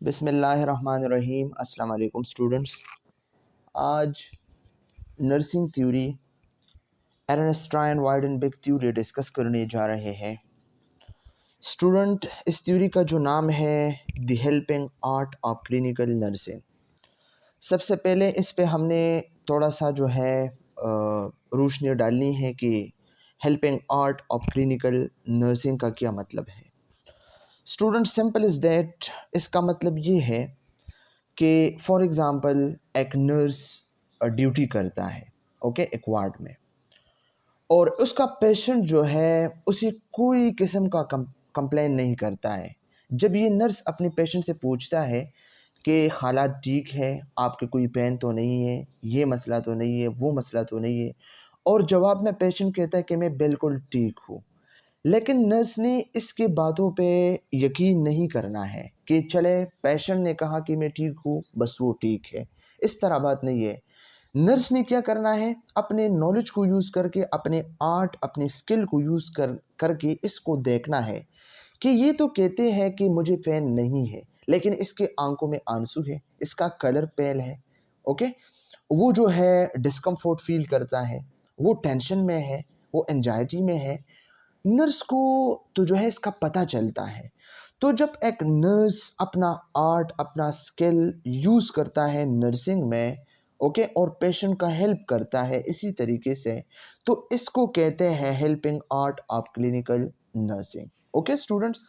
बिस्मिल्लाहिर्रहमानिर्रहीम। अस्सलाम वालेकुम स्टूडेंट्स। आज nursing theory earnest वाइडेनबेक theory discuss करने जा रहे हैं। स्टूडेंट, इस थ्योरी का जो नाम है the helping art of clinical nursing. सबसे पहले इस पे हमने थोड़ा सा जो है रोशनी डालनी है कि helping art of clinical nursing का क्या मतलब है। स्टूडेंट, सिंपल इज़ दैट, इसका मतलब ये है कि फॉर एग्ज़ाम्पल एक नर्स ड्यूटी करता है, ओके, एक वार्ड में, और उसका पेशेंट जो है उसे कोई किस्म का कंप्लेन नहीं करता है। जब ये नर्स अपने पेशेंट से पूछता है कि हालात ठीक है, आपके कोई पेन तो नहीं है, ये मसला तो नहीं है, वो मसला तो नहीं है, और जवाब में पेशेंट कहता है कि मैं बिल्कुल ठीक हूँ, लेकिन नर्स ने इसके बातों पे यकीन नहीं करना है कि चले पेशेंट ने कहा कि मैं ठीक हूँ, बस वो ठीक है। इस तरह बात नहीं है। नर्स ने क्या करना है, अपने नॉलेज को यूज़ करके, अपने आर्ट, अपने स्किल को यूज़ करके इसको देखना है कि ये तो कहते हैं कि मुझे पेन नहीं है, लेकिन इसके आंखों में आंसू है, इसका कलर पेल है, ओके, वो जो है डिस्कम्फोर्ट फील करता है, वो टेंशन में है, वो एंजाइटी में है। नर्स को तो जो है इसका पता चलता है। तो जब एक नर्स अपना आर्ट, अपना स्किल यूज़ करता है नर्सिंग में, ओके, और पेशेंट का हेल्प करता है इसी तरीके से, तो इसको कहते हैं helping art of clinical nursing. Okay students,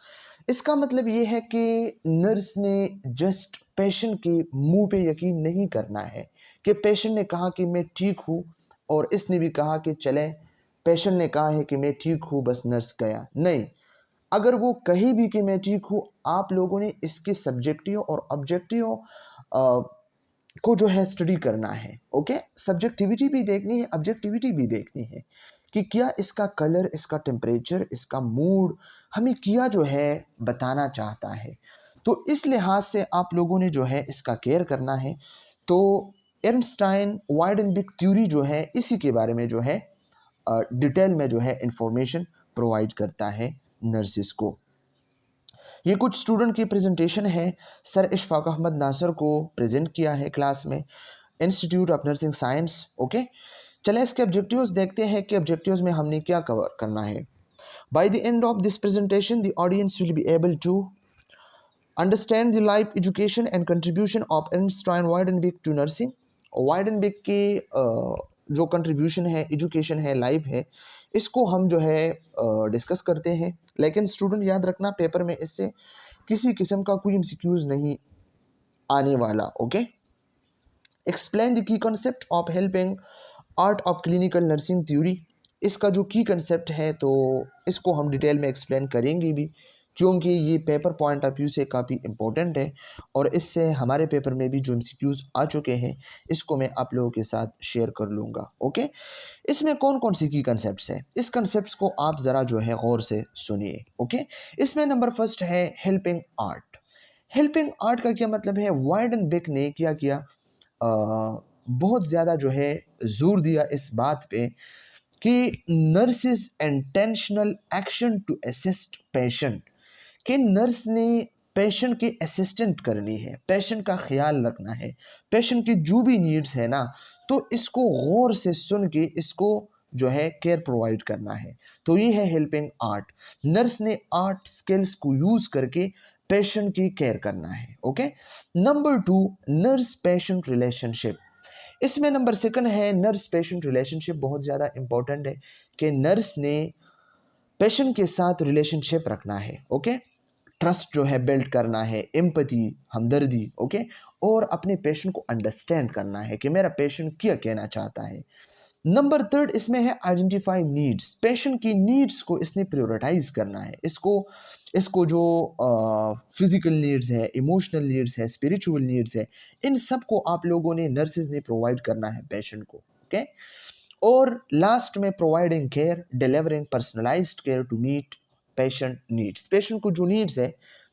इसका मतलब ये है कि नर्स ने जस्ट पेशेंट के मुंह पे यकीन नहीं करना है कि पेशेंट ने कहा कि मैं ठीक हूँ और इसने भी कहा कि चले, पेशेंट ने कहा है कि मैं ठीक हूँ, बस नर्स गया नहीं। अगर वो कहीं भी कि मैं ठीक हूँ, आप लोगों ने इसके सब्जेक्टिव और ऑब्जेक्टिव को जो है स्टडी करना है। ओके, सब्जेक्टिविटी भी देखनी है, ऑब्जेक्टिविटी भी देखनी है कि क्या इसका कलर, इसका टेम्परेचर, इसका मूड हमें क्या जो है बताना चाहता है। तो इस लिहाज से आप लोगों ने जो है इसका केयर करना है। तो एर्नस्टाइन वाइडेनबेक थ्योरी जो है इसी के बारे में जो है डिटेल में जो है इंफॉर्मेशन प्रोवाइड करता है नर्सिस को। ये कुछ स्टूडेंट की प्रेजेंटेशन है, सर इशफाक अहमद नासर को प्रेजेंट किया है क्लास में, institute of nursing science. Okay, चलें इसके ऑब्जेक्टिव्स देखते हैं कि ऑब्जेक्टिव्स में हमने क्या कवर करना है। By the end of this presentation the audience will be able to understand the life education and contribution of Ernest Wiedenbach to nursing. Wiedenbach के जो कंट्रीब्यूशन है, एजुकेशन है, लाइफ है, इसको हम जो है डिस्कस करते हैं। लेकिन स्टूडेंट याद रखना, पेपर में इससे किसी किस्म का कोई एमसीक्यूज नहीं आने वाला। Okay, explain the key concept of helping art of clinical nursing theory. इसका जो की कंसेप्ट है तो इसको हम डिटेल में एक्सप्लेन करेंगे भी, क्योंकि ये पेपर पॉइंट ऑफ व्यू से काफ़ी इंपॉर्टेंट है और इससे हमारे पेपर में भी जो एमसीक्यूज आ चुके हैं इसको मैं आप लोगों के साथ शेयर कर लूँगा। ओके, इसमें कौन कौन सी की कंसेप्ट्स हैं, इस कंसेप्ट्स को आप ज़रा जो है गौर से सुनिए। ओके, इसमें नंबर फर्स्ट है हेल्पिंग आर्ट। हेल्पिंग आर्ट का क्या मतलब है, वाइडेनबेक ने क्या किया, बहुत ज़्यादा जो है जोर दिया इस बात पे कि nurse is intentional action to assist patient, कि नर्स ने पेशेंट की असिस्टेंट करनी है, पेशेंट का ख्याल रखना है, पेशेंट की जो भी नीड्स है ना, तो इसको गौर से सुन के इसको जो है केयर प्रोवाइड करना है। तो ये है हेल्पिंग आर्ट। नर्स ने आर्ट स्किल्स को यूज़ करके पेशेंट की केयर करना है। Okay, number two, nurse patient relationship. इसमें नंबर सेकंड है नर्स पेशेंट रिलेशनशिप। बहुत ज़्यादा इंपॉर्टेंट है कि नर्स ने पेशेंट के साथ रिलेशनशिप रखना है। ओके, ट्रस्ट जो है बिल्ड करना है, एम्पैथी, हमदर्दी, ओके, और अपने पेशेंट को अंडरस्टैंड करना है कि मेरा पेशेंट क्या कहना चाहता है। नंबर थर्ड इसमें है आइडेंटिफाई नीड्स। पेशेंट की नीड्स को इसने प्रायोरिटाइज करना है। इसको इसको जो फिजिकल नीड्स है, इमोशनल नीड्स है, स्पिरिचुअल नीड्स है, इन सब को आप लोगों ने, नर्सेज ने प्रोवाइड करना है पेशेंट को। ओके, और लास्ट में providing care, delivering personalised care to meet patient needs. Patient को जो नीड्स है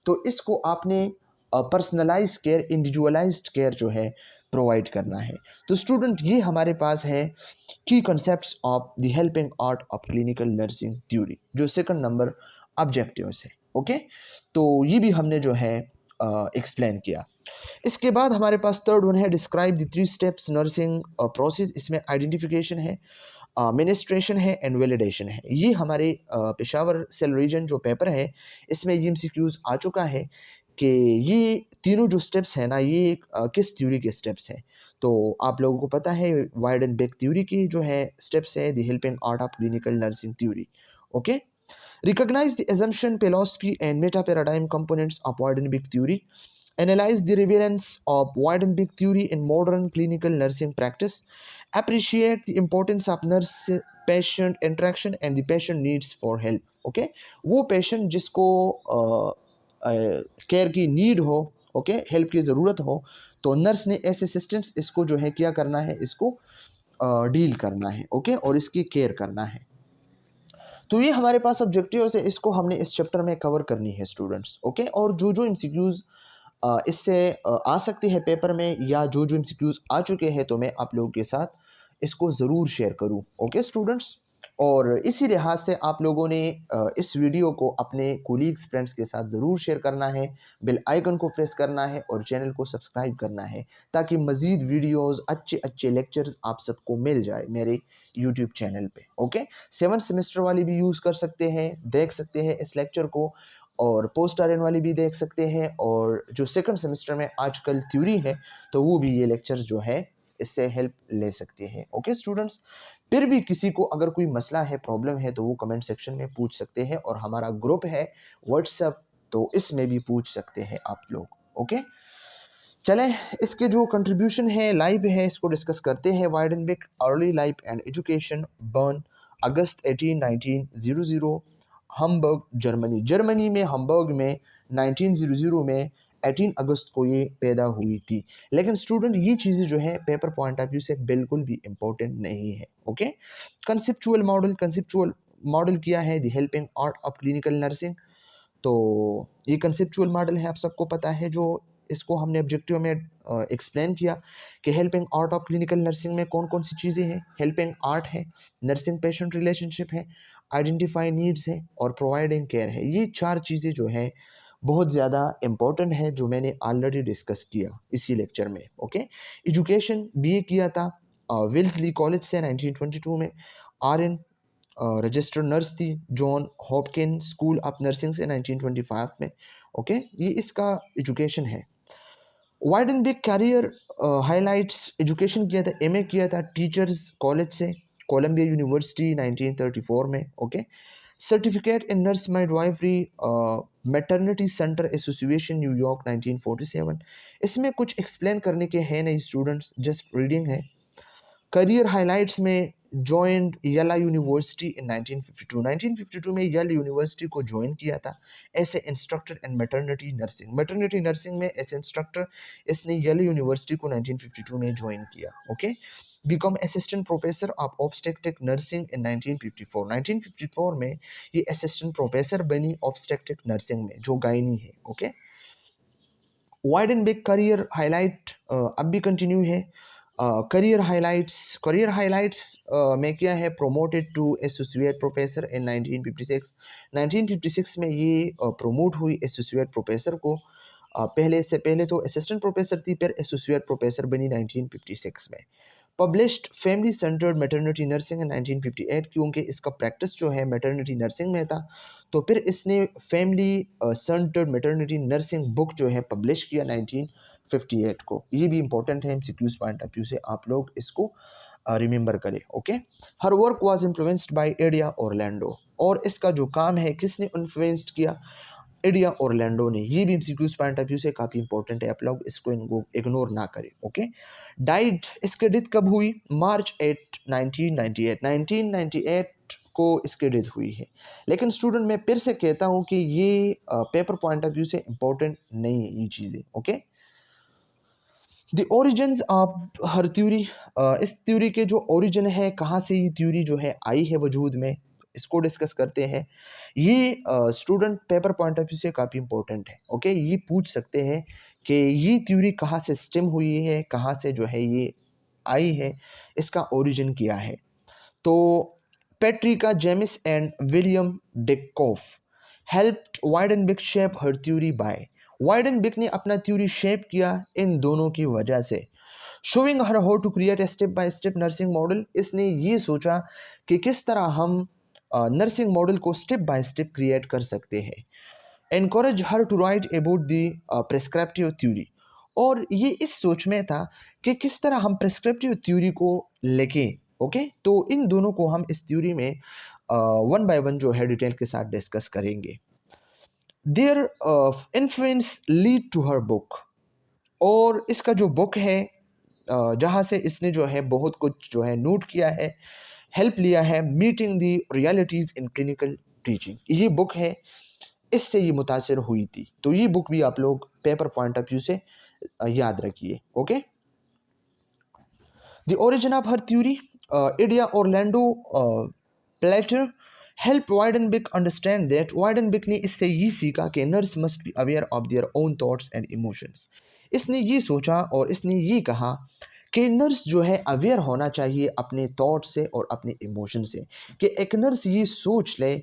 तो इसको आपने पर्सनलाइज केयर, इंडिविजुअलाइज्ड केयर जो है प्रोवाइड करना है। तो स्टूडेंट, ये हमारे पास है की concepts of the helping art of clinical nursing theory, जो सेकंड नंबर ऑब्जेक्टिव्स है। ओके, तो ये भी हमने जो है एक्सप्लेन किया। इसके बाद हमारे पास थर्ड वन है describe the 3 steps nursing process. इसमें आइडेंटिफिकेशन है, मिनिस्ट्रेशन है एंड वैलिडेशन है। ये हमारे पेशावर सेल रीजन जो पेपर है इसमें ये एमसीक्यूज आ चुका है कि ये तीनों जो स्टेप्स हैं ना ये किस थ्योरी के स्टेप्स हैं। तो आप लोगों को पता है वाइड एंड बेक थ्योरी की जो है स्टेप्स है the helping art of clinical nursing theory. Okay, recognize the assumption, philosophy, and meta-paradigm components of Weidenbach theory. Analyze the relevance of Weidenbach theory in modern clinical nursing practice. Appreciate the importance of nurse-patient interaction and the patient needs for help. Okay, वो patient जिसको care की need हो, okay, help की ज़रूरत हो, तो nurse ने ऐसे असिस्टेंट्स इसको जो है क्या करना है, इसको डील करना है, ओके, और इसकी केयर करना है। तो ये हमारे पास ऑब्जेक्टिव्स है, इसको हमने इस चैप्टर में कवर करनी है स्टूडेंट्स। ओके, और जो जो एमसीक्यूज इससे आ सकते हैं पेपर में या जो जो एमसीक्यूज आ चुके हैं तो मैं आप लोगों के साथ इसको ज़रूर शेयर करूं। ओके स्टूडेंट्स, और इसी लिहाज से आप लोगों ने इस वीडियो को अपने कोलीग्स फ्रेंड्स के साथ ज़रूर शेयर करना है, बेल आइकन को प्रेस करना है और चैनल को सब्सक्राइब करना है ताकि मज़ीद वीडियोस अच्छे अच्छे लेक्चर्स आप सबको मिल जाए मेरे यूट्यूब चैनल पे। ओके, 7th सेमेस्टर वाले भी यूज़ कर सकते हैं, देख सकते हैं इस लेक्चर को, और पोस्ट आर्यन वाले भी देख सकते हैं, और जो सेकंड सेमेस्टर में आजकल थ्योरी है तो वो भी ये लेक्चर्स जो है इससे हेल्प ले सकते हैं। ओके स्टूडेंट्स, फिर भी किसी को अगर कोई मसला है, प्रॉब्लम है तो वो कमेंट सेक्शन में पूछ सकते हैं, और हमारा ग्रुप है व्हाट्सएप, तो इसमें भी पूछ सकते हैं आप लोग। ओके, चलें इसके जो कंट्रीब्यूशन है लाइव है इसको डिस्कस करते हैं। Wiedenbach early life and education, born August 18 1900, Hamburg Germany. Germany में हम्बर्ग में 1900 में 18 अगस्त को ये पैदा हुई थी। लेकिन स्टूडेंट ये चीज़ें जो है पेपर पॉइंट ऑफ व्यू से बिल्कुल भी इम्पोर्टेंट नहीं है। ओके, कंसेप्चुअल मॉडल किया है the helping art of clinical nursing. तो ये कंसेप्चुअल मॉडल है, आप सबको पता है, जो इसको हमने ऑब्जेक्टिव में एक्सप्लेन किया कि helping art of clinical nursing में कौन कौन सी चीज़ें हैं। हेल्पिंग आर्ट है, नर्सिंग पेशेंट रिलेशनशिप है, आइडेंटिफाई नीड्स है और प्रोवाइडिंग केयर है। ये 4 चीज़ें जो हैं बहुत ज़्यादा इम्पोर्टेंट है, जो मैंने ऑलरेडी डिस्कस किया इसी लेक्चर में। ओके, एजुकेशन बीए किया था विल्सली कॉलेज से 1922 में। आर रजिस्टर्ड नर्स थी John Hopkin school of nursing से 1925 में। ओके, ये इसका एजुकेशन है। वाइडेनबेक कैरियर हाइलाइट्स एजुकेशन किया था, एमए किया था टीचर्स कॉलेज से कोलंबिया यूनिवर्सिटी 1934 में। Okay, certificate in nurse midwifery maternity centre association न्यूयॉर्क 1947। इसमें कुछ एक्सप्लेन करने के हैं नहीं स्टूडेंट्स, जस्ट रीडिंग है। करियर हाइलाइट्स में जॉइंड येला यूनिवर्सिटी इन 1952। 1952 में येल यूनिवर्सिटी को ज्वाइन किया था as a instructor in maternity nursing में एज इंस्ट्रक्टर इसने येल यूनिवर्सिटी को 1952 में ज्वाइन किया। Okay, become assistant professor of obstetric nursing इन 1954। 1954 में ये असिस्टेंट प्रोफेसर बनी ऑब्स्टेट्रिक नर्सिंग में जो गायनी है। ओके, वाइडेनबेक करियर हाईलाइट अब भी कंटिन्यू है। करियर हाइलाइट्स में क्या है, promoted to associate professor in 1956। 1956 में ये प्रोमोट हुई एसोसिएट प्रोफेसर को। पहले से पहले तो असिस्टेंट प्रोफेसर थी, फिर एसोसिएट प्रोफेसर बनी 1956 में। Published family centred maternity nursing इन 1958, क्योंकि इसका प्रैक्टिस जो है मैटरनिटी नर्सिंग में था, तो फिर इसने family centred maternity nursing book जो है पब्लिश किया 1958 को। ये भी इंपॉर्टेंट है एमसीक्यूज पॉइंट ऑफ व्यू से, आप लोग इसको रिमेंबर करें। Okay, her work was influenced by Ida Orlando, और इसका जो काम है किसने इन्फ्लुएंस्ड किया, एडिया ऑरलैंडो ने। ये भी एमसीक्यूज पॉइंट ऑफ व्यू से काफ़ी इंपॉर्टेंट है, आप लोग इसको इनको इग्नोर ना करें। ओके, डाइड, इसकी डेथ कब हुई, मार्च 8 1998। 1998 को इसकी डेथ हुई है। लेकिन स्टूडेंट मैं फिर से कहता हूँ कि ये पेपर पॉइंट ऑफ व्यू से इंपॉर्टेंट नहीं है ये चीज़ें। Okay, the origins of her theory, इस थ्योरी के जो ओरिजिन है, कहाँ से ये थ्योरी जो है आई है वजूद में, इसको डिस्कस करते हैं। ये student paper point of view से काफ़ी इंपॉर्टेंट है। ओके, ये पूछ सकते हैं कि ये थ्योरी कहाँ से स्टेम हुई है, कहाँ से जो है ये आई है, इसका ओरिजिन क्या है। तो Patricia James and William Dickoff helped Weidenbach shape her theory by Wiedenbach ने अपना थ्योरी शेप किया इन दोनों की वजह से। Showing her how to create a step by step nursing model, इसने ये सोचा कि किस तरह हम नर्सिंग मॉडल को स्टेप बाय स्टेप क्रिएट कर सकते हैं। Encourage her to write about the prescriptive theory, और ये इस सोच में था कि किस तरह हम प्रेस्क्रिप्टिव थ्योरी को लेके, ओके, तो इन दोनों को हम इस थ्योरी में वन बाय वन जो है डिटेल के साथ डिस्कस करेंगे। Their influence lead to her book, और इसका जो बुक है जहाँ से इसने जो है बहुत कुछ जो है नोट किया है, हेल्प लिया है, meeting the realities in clinical teaching, ये बुक है, इससे ये मुतासिर हुई थी। तो ये बुक भी आप लोग पेपर पॉइंट ऑफ व्यू से याद रखिए, okay. The origin of her theory, Ida Orlando Pelletier help Wiedenbach understand that, Wiedenbach ने इससे ये सीखा कि nurse must be aware of their own thoughts and emotions. इसने ये सोचा और इसने ये कहा कि नर्स जो है अवेयर होना चाहिए अपने थॉट से और अपने इमोशन से, कि एक नर्स ये सोच ले,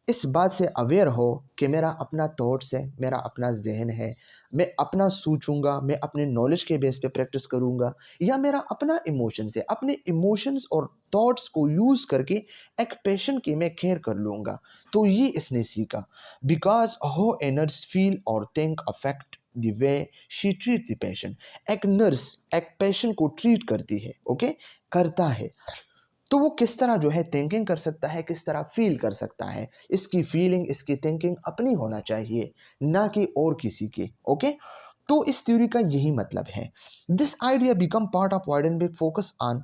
इस बात से अवेयर हो कि मेरा अपना थॉट्स है, मेरा अपना जहन है, मैं अपना सोचूंगा, मैं अपने नॉलेज के बेस पे प्रैक्टिस करूंगा, या मेरा अपना इमोशंस है, अपने इमोशंस और थॉट्स को यूज़ करके एक पेशेंट की मैं केयर कर लूँगा। तो ये इसने सीखा, because how a nurse feel और think affect the way she treat the patient. एक नर्स एक पेशेंट को ट्रीट करती है, ओके, करता है, तो वो किस तरह जो है थिंकिंग कर सकता है, किस तरह फील कर सकता है, इसकी फीलिंग, इसकी थिंकिंग अपनी होना चाहिए, ना कि और किसी की, ओके। तो इस थ्योरी का यही मतलब है। This idea become part of Wiedenbach focus on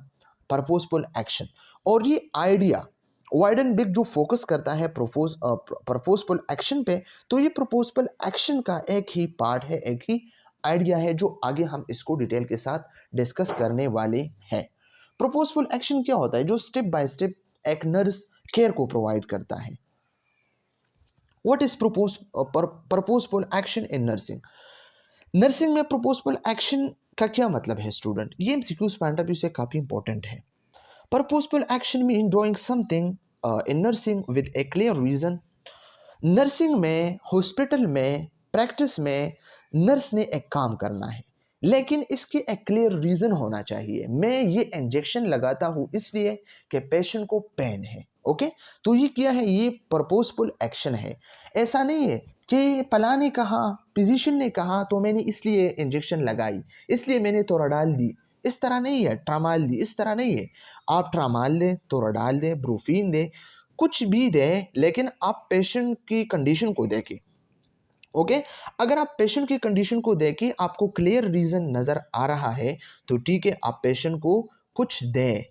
purposeful action, और ये आइडिया वाइडेनबेक जो फोकस करता है पर्पसफुल एक्शन पे, तो ये पर्पसफुल एक्शन का एक ही पार्ट है, एक ही आइडिया है, जो आगे हम इसको डिटेल के साथ डिस्कस करने वाले हैं। प्रोपोजफुल एक्शन क्या होता है? जो स्टेप बाय स्टेप एक नर्स केयर को प्रोवाइड करता है। What is purposeful action in nursing? Nursing में प्रपोजफुल एक्शन का क्या मतलब है स्टूडेंट? ये एमसीक्यूज पॉइंट ऑफ व्यू से काफी इंपॉर्टेंट है। Purposeful action mean doing something in nursing with a clear reason. Nursing में, हॉस्पिटल में, प्रैक्टिस में नर्स ने एक काम करना है, लेकिन इसके एक क्लियर रीज़न होना चाहिए। मैं ये इंजेक्शन लगाता हूँ इसलिए कि पेशेंट को पेन है, ओके, तो ये क्या है? ये पर्पसफुल एक्शन है। ऐसा नहीं है कि पला ने कहा, फिजिशियन ने कहा तो मैंने इसलिए इंजेक्शन लगाई, इसलिए मैंने तोराडाल दी, इस तरह नहीं है। ट्रामाल दी, इस तरह नहीं है। आप ट्रामाल दें, तोराडाल दें, ब्रूफीन दें, कुछ भी दें, लेकिन आप पेशेंट की कंडीशन को देखें, ओके। अगर आप पेशेंट की कंडीशन को देखें, आपको क्लियर रीजन नजर आ रहा है, तो ठीक है, आप पेशेंट को कुछ दें,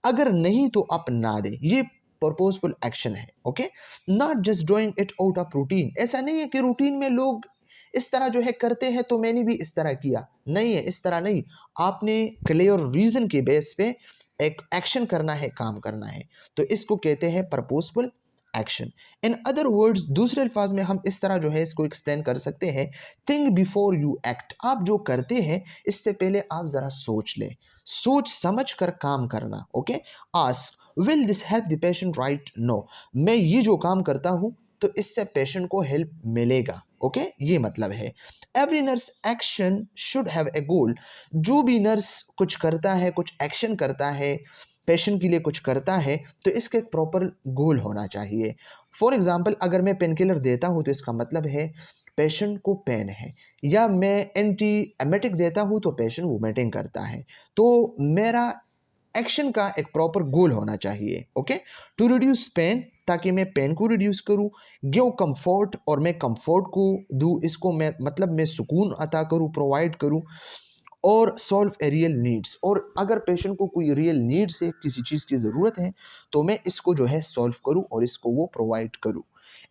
अगर नहीं तो आप ना दें। ये पर्पसफुल एक्शन है, okay. Not just doing it out of routine. ऐसा नहीं है कि रूटीन में लोग इस तरह जो है करते हैं तो मैंने भी इस तरह किया, नहीं है, इस तरह नहीं। आपने क्लियर रीजन के बेस पे एक एक्शन करना है, काम करना है, तो इसको कहते हैं purposeful action. In other words, दूसरे अल्फाज में हम इस तरह जो है इसको एक्सप्लेन कर सकते हैं, थिंक बिफोर यू एक्ट। आप जो करते हैं इससे पहले आप जरा सोच लें, सोच समझ कर काम करना, okay. Ask, will this help the patient? Right, no. मैं ये जो काम करता हूँ तो इससे पेशेंट को हेल्प मिलेगा, ओके, ये मतलब है। Every nurse action should have a goal. जो भी नर्स कुछ करता है, कुछ एक्शन करता है, पेशेंट के लिए कुछ करता है, तो इसका एक प्रॉपर गोल होना चाहिए। फॉर एग्जांपल, अगर मैं पेन किलर देता हूँ तो इसका मतलब है पेशेंट को पेन है, या मैं एंटी एमेटिक देता हूँ तो पेशेंट वोमिटिंग करता है। तो मेरा एक्शन का एक प्रॉपर गोल होना चाहिए, ओके। टू रिड्यूस पेन, ताकि मैं पेन को रिड्यूस करूं। गिव कंफर्ट, और मैं कंफर्ट को दूं, इसको मैं मतलब मैं सुकून अता करूं, प्रोवाइड करूं। और सॉल्व ए रियल नीड्स, और अगर पेशेंट को कोई रियल नीड्स है, किसी चीज़ की ज़रूरत है, तो मैं इसको जो है सॉल्व करूं और इसको वो प्रोवाइड करूं।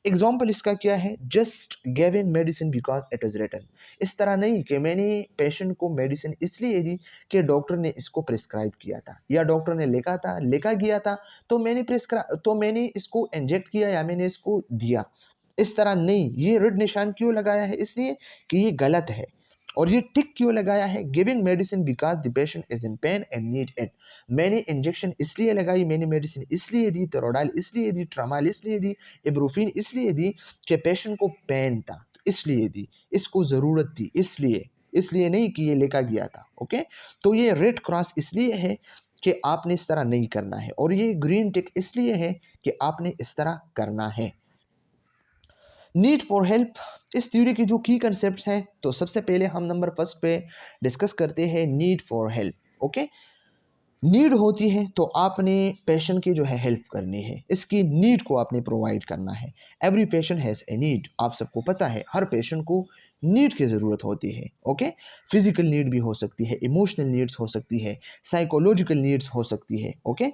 एग्जाम्पल इसका क्या है? Just giving medicine because it is written. इस तरह नहीं कि मैंने पेशेंट को मेडिसिन इसलिए दी कि डॉक्टर ने इसको प्रिस्क्राइब किया था, या डॉक्टर ने लिखा गया था, तो मैंने इसको इंजेक्ट किया या मैंने इसको दिया। इस तरह नहीं। ये रेड निशान क्यों लगाया है? इसलिए कि ये गलत है। और ये टिक क्यों लगाया है? Giving medicine because the patient is in pen and need it. मैंने इंजेक्शन इसलिए लगाई, मैंने मेडिसिन इसलिए दी, तोराडाल इसलिए दी, ट्रामाल इसलिए दी, इब्रूफिन इसलिए दी कि पेशेंट को पेन था। इसलिए दी, इसको ज़रूरत थी इसलिए नहीं कि ये लेकर गया था। ओके, तो ये रेड क्रॉस इसलिए है कि आपने इस तरह नहीं करना है, और ये ग्रीन टिक इसलिए है कि आपने इस तरह करना है। नीड फॉर हेल्प, इस थ्योरी की जो की कंसेप्ट्स हैं, तो सबसे पहले हम नंबर फर्स्ट पे डिस्कस करते हैं need for help. Okay, need होती है तो आपने पेशेंट की जो है हेल्प करनी है, इसकी नीड को आपने प्रोवाइड करना है। Every patient has a need, आप सबको पता है हर पेशेंट को नीड की ज़रूरत होती है। ओके, फिजिकल नीड भी हो सकती है, इमोशनल नीड्स हो सकती है, साइकोलॉजिकल नीड्स हो सकती है। Okay,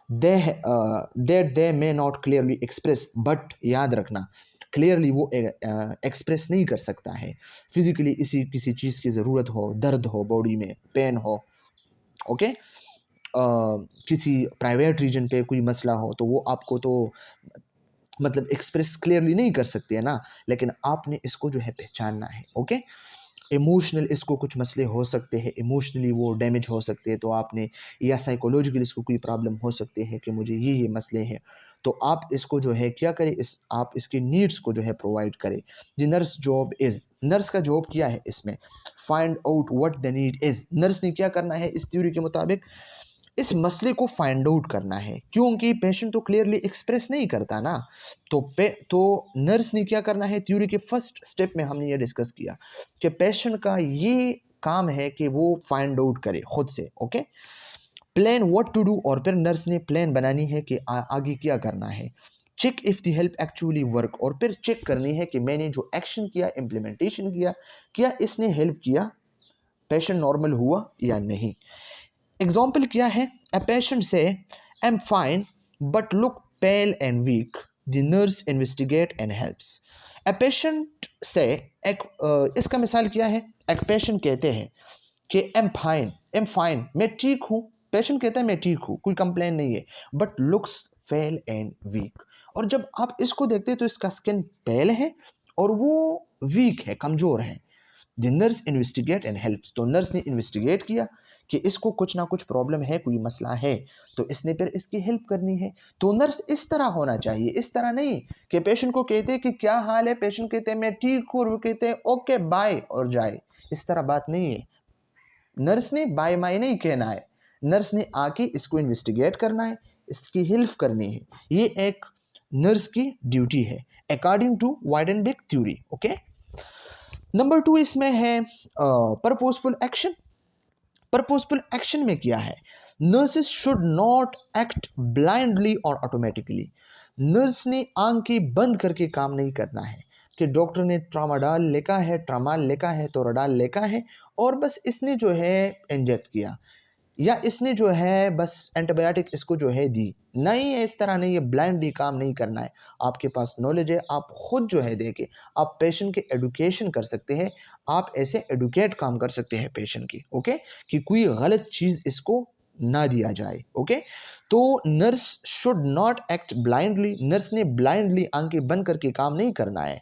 that they may not clearly express, but याद रखना क्लियरली वो एक्सप्रेस नहीं कर सकता है। फिजिकली इसी किसी चीज़ की ज़रूरत हो, दर्द हो, बॉडी में पेन हो, ओके, किसी प्राइवेट रीजन पे कोई मसला हो, तो वो आपको तो मतलब एक्सप्रेस क्लियरली नहीं कर सकते है ना, लेकिन आपने इसको जो है पहचानना है। ओके, इमोशनल इसको कुछ मसले हो सकते हैं, इमोशनली वो डैमेज हो सकते हैं, तो आपने, या साइकोलॉजिकल इसको कोई प्रॉब्लम हो सकते हैं कि मुझे ये मसले हैं, तो आप इसको जो है क्या करें, आप इसके नीड्स को जो है प्रोवाइड करें। जी नर्स जॉब इज़, नर्स का जॉब क्या है इसमें, find out what the need is. Nurse ने क्या करना है इस थ्योरी के मुताबिक, इस मसले को फाइंड आउट करना है, क्योंकि पेशेंट तो क्लियरली एक्सप्रेस नहीं करता ना। तो नर्स ने क्या करना है, थ्योरी के फर्स्ट स्टेप में हमने ये डिस्कस किया कि पेशेंट का ये काम है कि वो फाइंड आउट करे खुद से। Okay, plan what to do, और फिर नर्स ने प्लान बनानी है कि आगे क्या करना है। Check if the help actually work, और फिर चेक करनी है कि मैंने जो एक्शन किया, इम्प्लीमेंटेशन किया, क्या इसने हेल्प किया, पेशेंट नॉर्मल हुआ या नहीं। एग्जाम्पल क्या है, ए पेशेंट से I am fine but look pale and weak, the nurse investigate and helps. A patient से इसका मिसाल क्या है, एक पेशेंट कहते हैं कि एम फाइन, मैं ठीक हूँ, पेशेंट कहता है मैं ठीक हूँ, कोई कंप्लेन नहीं है, but looks pale and weak, और जब आप इसको देखते हैं तो इसका स्किन पेल है और वो वीक है, कमज़ोर है। The nurse investigate and helps, तो नर्स ने इन्वेस्टिगेट किया कि इसको कुछ ना कुछ प्रॉब्लम है, कोई मसला है, तो इसने फिर इसकी हेल्प करनी है। तो नर्स इस तरह होना चाहिए, इस तरह नहीं कि पेशेंट को कहते हैं कि क्या हाल है, पेशेंट कहते हैं मैं ठीक हूँ, और वो कहते हैं ओके बाय और जाए, इस तरह बात नहीं है। नर्स ने बाय माय नहीं कहना है, नर्स ने आके इसको इन्वेस्टिगेट करना है, इसकी हेल्प करनी है, ये एक नर्स की ड्यूटी है according to Wiedenbach theory. Okay, number 2 इसमें है पर्पसफुल एक्शन। पर्पसफुल एक्शन में क्या है, nurses should not act blindly और ऑटोमेटिकली। नर्स ने आंखें बंद करके काम नहीं करना है कि डॉक्टर ने ट्रामाडाल लिखा है, ट्रामाल लिखा है, तोराडाल लिखा है, और बस इसने जो है इंजेक्ट किया, या इसने जो है बस एंटीबायोटिक इसको जो है दी, नहीं है, इस तरह नहीं है, ब्लाइंडली काम नहीं करना है। आपके पास नॉलेज है, आप खुद जो है देखे, आप पेशेंट के एडुकेशन कर सकते हैं, आप ऐसे एडुकेट काम कर सकते हैं पेशेंट की। ओके, कि कोई गलत चीज़ इसको ना दिया जाए। ओके, तो nurse should not act blindly, nurse ने ब्लाइंडली आंखें बंद करके काम नहीं करना है,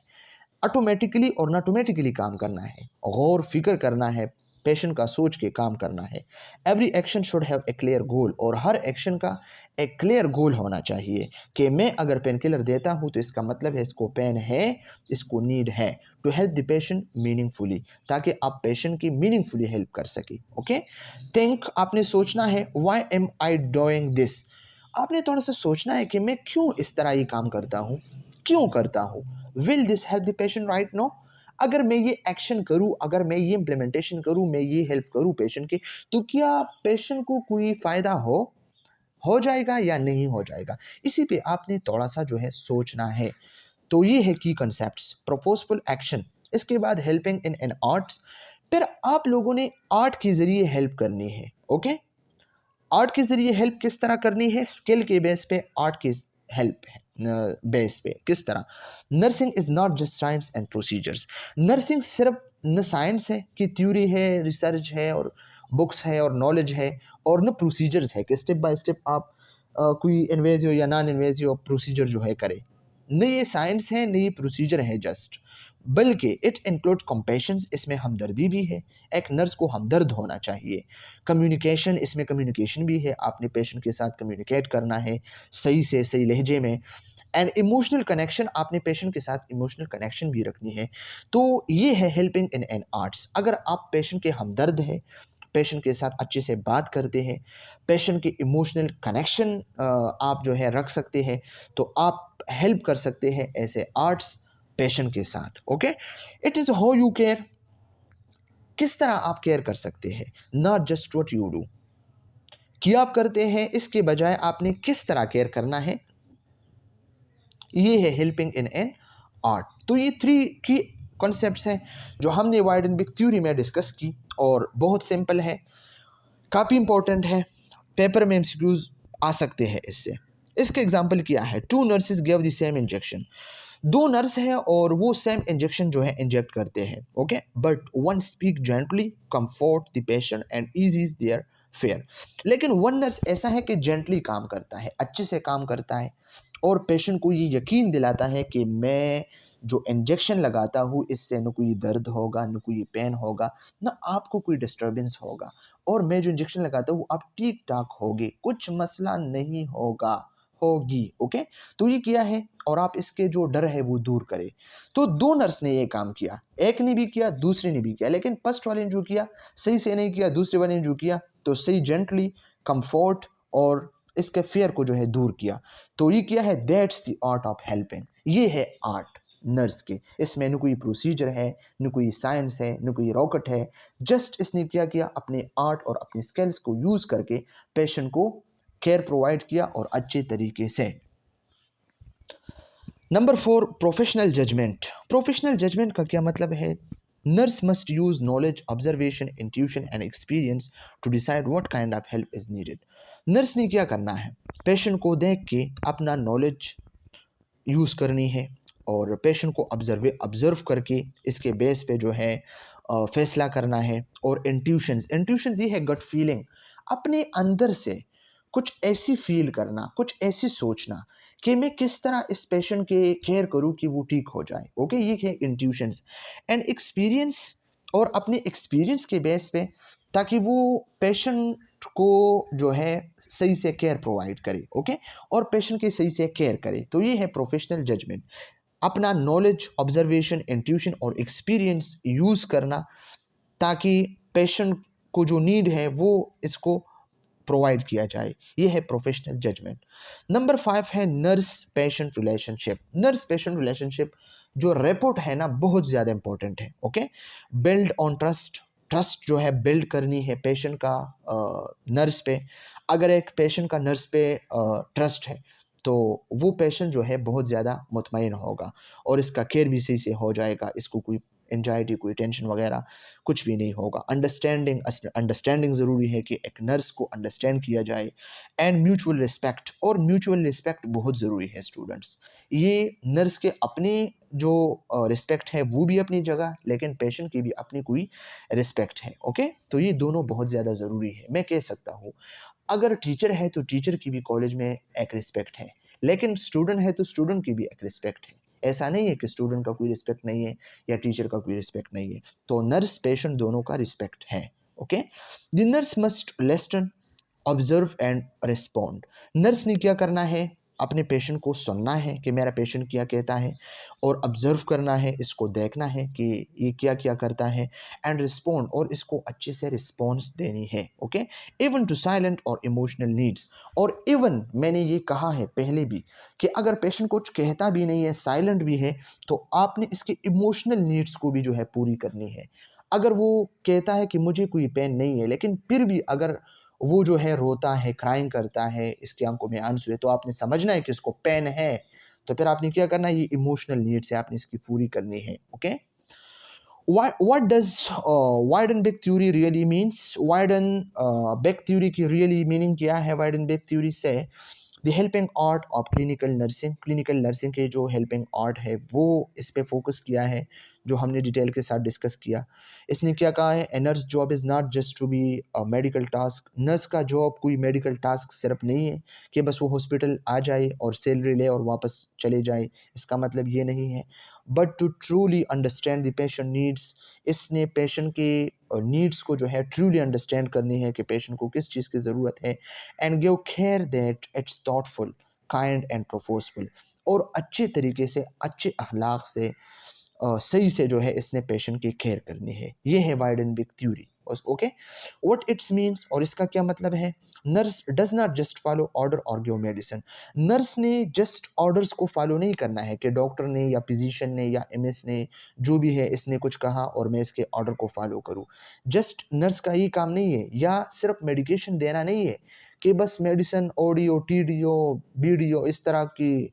ऑटोमेटिकली और ऑटोमेटिकली काम करना है, गौर फिक्र करना है, पेशेंट का सोच के काम करना है। Every action should have A clear goal, और हर एक्शन का एक क्लियर गोल होना चाहिए कि मैं अगर पेन किलर देता हूँ तो इसका मतलब है इसको पेन है, इसको नीड है, to help the patient meaningfully, ताकि आप पेशेंट की मीनिंगफुली हेल्प कर सके। ओके, थिंक, आपने सोचना है, why am I doing this, आपने थोड़ा सा सोचना है कि मैं क्यों इस तरह ये काम करता हूँ, क्यों करता हूँ। Will this help the patient right no, अगर मैं ये एक्शन करूँ, अगर मैं ये इम्प्लीमेंटेशन करूँ, मैं ये हेल्प करूँ पेशेंट की, तो क्या पेशेंट को कोई फ़ायदा हो जाएगा या नहीं हो जाएगा। इसी पे आपने थोड़ा सा जो है सोचना है। तो ये है की कंसेप्ट्स, प्रोपोजफुल एक्शन, इसके बाद हेल्पिंग इन एन आर्ट्स, फिर आप लोगों ने आर्ट के ज़रिए हेल्प करनी है। ओके, आर्ट के ज़रिए हेल्प किस तरह करनी है, स्किल के बेस पे आर्ट की हेल्प है, बेस पे किस तरह। Nursing is not just science and procedures, nursing सिर्फ न साइंस है कि थ्योरी है, रिसर्च है और बुक्स है और नॉलेज है, और न प्रोसीजर्स है कि स्टेप बाय स्टेप आप कोई इन्वेजिव या नॉन इन्वेजिव प्रोसीजर जो है करें। न ये साइंस है न ये प्रोसीजर है जस्ट, बल्कि इट इंक्लूड कंपैशन, इसमें हमदर्दी भी है। एक नर्स को हमदर्द होना चाहिए। कम्युनिकेशन, इसमें कम्युनिकेशन भी है, आपने पेशेंट के साथ कम्युनिकेट करना है सही से सही लहजे में। एंड इमोशनल कनेक्शन, आपने पेशेंट के साथ इमोशनल कनेक्शन भी रखनी है। तो ये है हेल्पिंग इन एन आर्ट्स। अगर आप पेशेंट के हमदर्द है, पेशेंट के साथ अच्छे से बात करते हैं, पेशेंट के इमोशनल कनेक्शन आप जो है रख सकते हैं, तो आप हेल्प कर सकते हैं ऐसे आर्ट्स पेशेंट के साथ। Okay, it is how you care, किस तरह आप केयर कर सकते हैं, not just what you do, कि आप करते हैं इसके बजाय आपने किस तरह केयर करना है, ये है हेल्पिंग इन एन आर्ट। तो ये 3 की कॉन्सेप्ट्स हैं जो हमने वाइडेनबर्ग थ्योरी में डिस्कस की, और बहुत सिंपल है, काफ़ी इंपॉर्टेंट है, पेपर में एमसीक्यूज आ सकते हैं इससे। इसके एग्जाम्पल क्या है, 2 nurses give the same injection, 2 nurse हैं और वो सेम इंजेक्शन जो है इंजेक्ट करते हैं। Okay, but one speak gently, comfort the patient and eases their fear. लेकिन वन नर्स ऐसा है कि जेंटली काम करता है, अच्छे से काम करता है, और पेशेंट को ये यकीन दिलाता है कि मैं जो इंजेक्शन लगाता हूँ इससे न कोई दर्द होगा, न कोई पेन होगा, न आपको कोई डिस्टर्बेंस होगा, और मैं जो इंजेक्शन लगाता हूँ आप ठीक ठाक होगे, कुछ मसला नहीं होगा, होगी। ओके, तो ये किया है, और आप इसके जो डर है वो दूर करें। तो 2 नर्स ने ये काम किया, एक ने भी किया दूसरे ने भी किया, लेकिन फर्स्ट वाले ने जो किया सही से नहीं किया, दूसरे वाले ने जो किया तो सही जेंटली, कंफर्ट और इसके फेयर को जो है दूर किया। तो ये किया है, that's the art of helping. ये है आर्ट नर्स के, इसमें न कोई प्रोसीजर है, न कोई साइंस है, न कोई रॉकेट है, जस्ट इसने क्या किया, अपने आर्ट और अपने स्किल्स को यूज करके पेशेंट को केयर प्रोवाइड किया, और अच्छे तरीके से। Number 4, professional judgment. Professional judgment का क्या मतलब है, nurse must use knowledge, observation, intuition and experience to decide what kind of help is needed. Nurse ने क्या करना है, पेशेंट को देख के अपना नॉलेज यूज़ करनी है, और पेशेंट को ऑब्जर्व करके इसके बेस पे जो है फैसला करना है। और इंट्यूशंस ये है गट फीलिंग, अपने अंदर से कुछ ऐसी फील करना, कुछ ऐसी सोचना कि मैं किस तरह इस पेशेंट के केयर करूं कि वो ठीक हो जाए। ओके, ये है इंट्यूशंस। एंड एक्सपीरियंस, और अपने एक्सपीरियंस के बेस पे, ताकि वो पेशेंट को जो है सही से केयर प्रोवाइड करे। ओके, और पेशेंट की सही से केयर करे। तो ये है प्रोफेशनल जजमेंट, अपना नॉलेज, ऑब्जर्वेशन, इंट्यूशन और एक्सपीरियंस यूज़ करना, ताकि पेशेंट को जो नीड है वो इसको प्रोवाइड किया जाए। ये है प्रोफेशनल जजमेंट। नंबर 5 है nurse patient relationship. Nurse patient relationship जो रेपोर्ट है ना, बहुत ज़्यादा इंपॉर्टेंट है। Okay, build on trust, trust जो है बिल्ड करनी है पेशेंट का नर्स पे। अगर एक पेशेंट का नर्स पे ट्रस्ट है तो वो पेशेंट जो है बहुत ज़्यादा मुतमईन होगा, और इसका केयर भी सही से हो जाएगा, इसको कोई एंजाइटी, कोई टेंशन वगैरह कुछ भी नहीं होगा। अंडरस्टैंडिंग ज़रूरी है कि एक नर्स को अंडरस्टैंड किया जाए। एंड म्यूचुअल रिस्पेक्ट, और म्यूचुअल रिस्पेक्ट बहुत ज़रूरी है स्टूडेंट्स। ये नर्स के अपने जो रिस्पेक्ट है वो भी अपनी जगह, लेकिन पेशेंट की भी अपनी कोई रिस्पेक्ट है। ओके, तो ये दोनों बहुत ज़्यादा ज़रूरी है। मैं कह सकता हूँ अगर टीचर है तो टीचर की भी कॉलेज में एक रिस्पेक्ट है, लेकिन स्टूडेंट है तो स्टूडेंट की भी एक रिस्पेक्ट है। ऐसा नहीं है कि स्टूडेंट का कोई रिस्पेक्ट नहीं है या टीचर का कोई रिस्पेक्ट नहीं है। तो नर्स पेशेंट दोनों का रिस्पेक्ट है। Okay, the nurse must listen, observe and respond. Nurse ने क्या करना है, अपने पेशेंट को सुनना है कि मेरा पेशेंट क्या कहता है, और ऑब्जर्व करना है, इसको देखना है कि ये क्या क्या करता है, एंड रिस्पॉन्ड, और इसको अच्छे से रिस्पॉन्स देनी है। ओके, इवन टू साइलेंट और इमोशनल नीड्स। और इवन मैंने ये कहा है पहले भी कि अगर पेशेंट कुछ कहता भी नहीं है, साइलेंट भी है, तो आपने इसके इमोशनल नीड्स को भी जो है पूरी करनी है। अगर वो कहता है कि मुझे कोई पेन नहीं है, लेकिन फिर भी अगर वो जो है रोता है, क्राइंग करता है, इसकी आंखों में आंसू है, तो आपने समझना है कि इसको पेन है। तो फिर आपने क्या करना है, ये इमोशनल नीड्स है, आपने इसकी पूरी करनी है। Okay, what does Weidenbach theory really means? Weidenbach theory की really meaning क्या है? Weidenbach theory से the helping art of clinical nursing के जो हेल्पिंग आर्ट है वो इस पे फोकस किया है, जो हमने डिटेल के साथ डिस्कस किया। इसने क्या कहा है, a nurse job is not just to be a medical task. Nurse का जॉब कोई मेडिकल टास्क सिर्फ नहीं है कि बस वो हॉस्पिटल आ जाए और सैलरी ले और वापस चले जाए, इसका मतलब ये नहीं है। But to truly understand the patient needs, इसने पेशेंट के नीड्स को जो है ट्रूली अंडरस्टैंड करनी है कि पेशेंट को किस चीज़ की ज़रूरत है, and give care that it's thoughtful kind and purposeful, और अच्छे तरीके से अच्छे अखलाक से सही से जो है इसने पेशेंट की केयर करनी है। ये है Wiedenbach theory. Okay, what it's means, और इसका क्या मतलब है। Nurse does not just follow order और गिव मेडिसिन। नर्स ने जस्ट ऑर्डर्स को फॉलो नहीं करना है कि डॉक्टर ने या फिजिशियन ने या एमएस ने जो भी है इसने कुछ कहा और मैं इसके ऑर्डर को फॉलो करूं। जस्ट नर्स का ये काम नहीं है, या सिर्फ मेडिकेशन देना नहीं है कि बस मेडिसिन ओडियो टीडीओ बीडीओ इस तरह की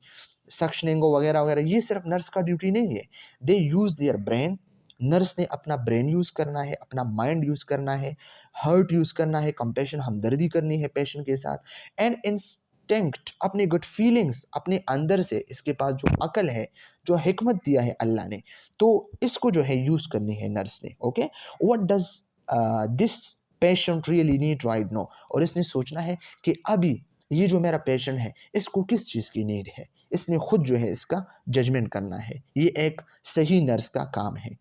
सक्शनिंगो वगैरह वगैरह, ये सिर्फ नर्स का ड्यूटी नहीं है। दे यूज़ देयर ब्रेन, नर्स ने अपना ब्रेन यूज़ करना है, अपना माइंड यूज़ करना है, हार्ट यूज़ करना है, कंपैशन हमदर्दी करनी है पेशेंट के साथ, एंड इंस्टिंक्ट अपने गुड फीलिंग्स, अपने अंदर से इसके पास जो अकल है, जो हिकमत दिया है अल्लाह ने, तो इसको जो है यूज़ करनी है नर्स ने। Okay, what does this patient really need right no, और इसने सोचना है कि अभी ये जो मेरा पेशेंट है इसको किस चीज़ की नीड है, इसने खुद जो है इसका जजमेंट करना है। ये एक सही नर्स का काम है।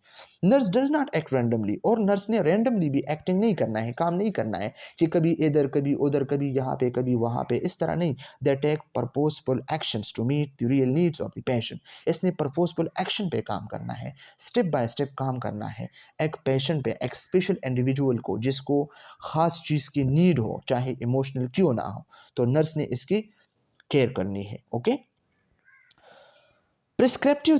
Nurse does not act randomly, और नर्स ने रैंडमली भी एक्टिंग नहीं करना है, काम नहीं करना है कि कभी इधर कभी उधर, कभी यहाँ पे कभी वहाँ पे, इस तरह नहीं। They take purposeful actions to meet the real needs of the patient. इसने पर्पोजफुल एक्शन पे काम करना है, स्टेप बाय स्टेप काम करना है एक पेशेंट पे, एक स्पेशल इंडिविजुअल को जिसको ख़ास चीज़ की नीड हो, चाहे इमोशनल क्यों ना हो, तो नर्स ने इसकी केयर करनी है। ओके, प्रिस्क्रिप्टिव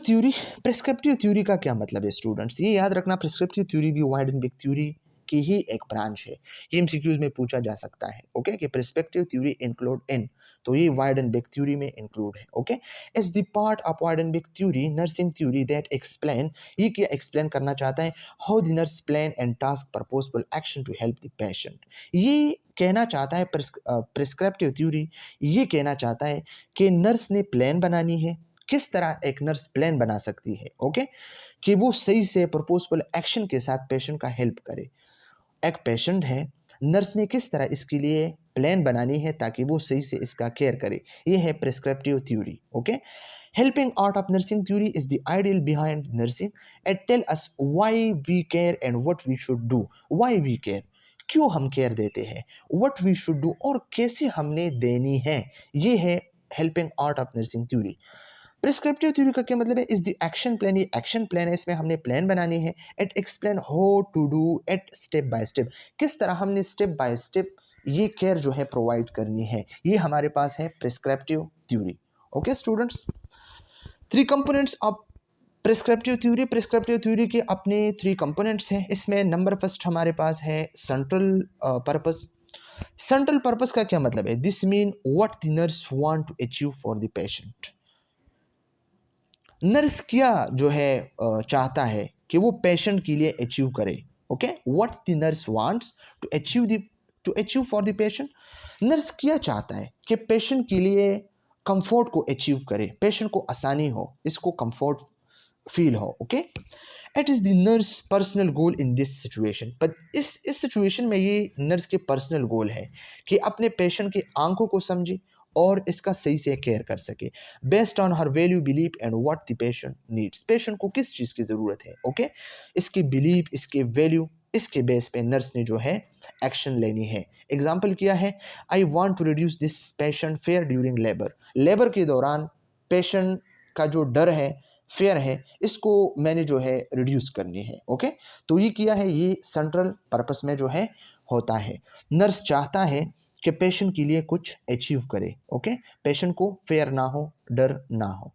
थ्योरी का क्या मतलब है स्टूडेंट्स, ये याद रखना, प्रिस्क्रिप्टिव थ्योरी भी वाइडेनबर्ग थ्योरी की ही एक ब्रांच है। ये एमसीक्यूज में पूछा जा सकता है। ओके, कि प्रिस्पेक्टिव थ्योरी इंक्लूड इन, तो ये वाइडेनबर्ग थ्योरी में इंक्लूड है। Okay, as the part of Wiedenbach theory nursing theory that explain, ये क्या एक्सप्लेन करना चाहता है, how the nurse plan and task purposeful action to help the patient. ये कहना चाहता है प्रिस्क्रिप्टिव थ्योरी, ये कहना चाहता है कि नर्स ने प्लान बनानी है, किस तरह एक नर्स प्लान बना सकती है। ओके, कि वो सही से प्रपोजफुल एक्शन के साथ पेशेंट का हेल्प करे। एक पेशेंट है, नर्स ने किस तरह इसके लिए प्लान बनानी है ताकि वो सही से इसका केयर करे, ये है prescriptive theory. Okay, helping art of nursing theory is the ideal behind nursing, it tell us why we care and what we should do. Why we care, क्यों हम केयर देते हैं, व्हाट वी शुड डू, और कैसे हमने देनी है, ये है helping art of nursing theory. Prescriptive theory का क्या मतलब है, इज द एक्शन प्लान, ये एक्शन प्लान है, इसमें हमने प्लान बनानी है। It explain how to do it step by step, किस तरह हमने स्टेप बाय स्टेप ये केयर जो है प्रोवाइड करनी है, ये हमारे पास है prescriptive theory. Okay students, three components of prescriptive theory के अपने थ्री कंपोनेंट्स हैं। इसमें नंबर फर्स्ट हमारे पास है सेंट्रल पर्पस। सेंट्रल पर्पस का क्या मतलब है, this mean what the nurse want to achieve for the patient. Nurse क्या जो है चाहता है कि वो पेशेंट के लिए अचीव करे। Okay, what the nurse wants to achieve for the patient. Nurse क्या चाहता है कि पेशेंट के लिए कंफर्ट को अचीव करे, पेशेंट को आसानी हो, इसको कंफर्ट फील हो। Okay, it is the nurse personal goal in this situation, पर इस सिचुएशन में ये नर्स के पर्सनल गोल है कि अपने पेशेंट की आंखों को समझे और इसका सही से केयर कर सके, based on her value believe and what the patient needs. Patient को किस चीज़ की ज़रूरत है, ओके, इसकी बिलीव, इसके वैल्यू, इसके बेस पे नर्स ने जो है एक्शन लेनी है। एग्जाम्पल किया है, I want to reduce this patient fear during labour. Labour के दौरान पेशेंट का जो डर है, फेयर है, इसको मैंने जो है रिड्यूस करनी है। ओके, तो ये किया है, ये सेंट्रल पर्पस में जो है होता है। नर्स चाहता है कि पेशेंट के लिए कुछ अचीव करे। ओके, पेशेंट को फेयर ना हो, डर ना हो।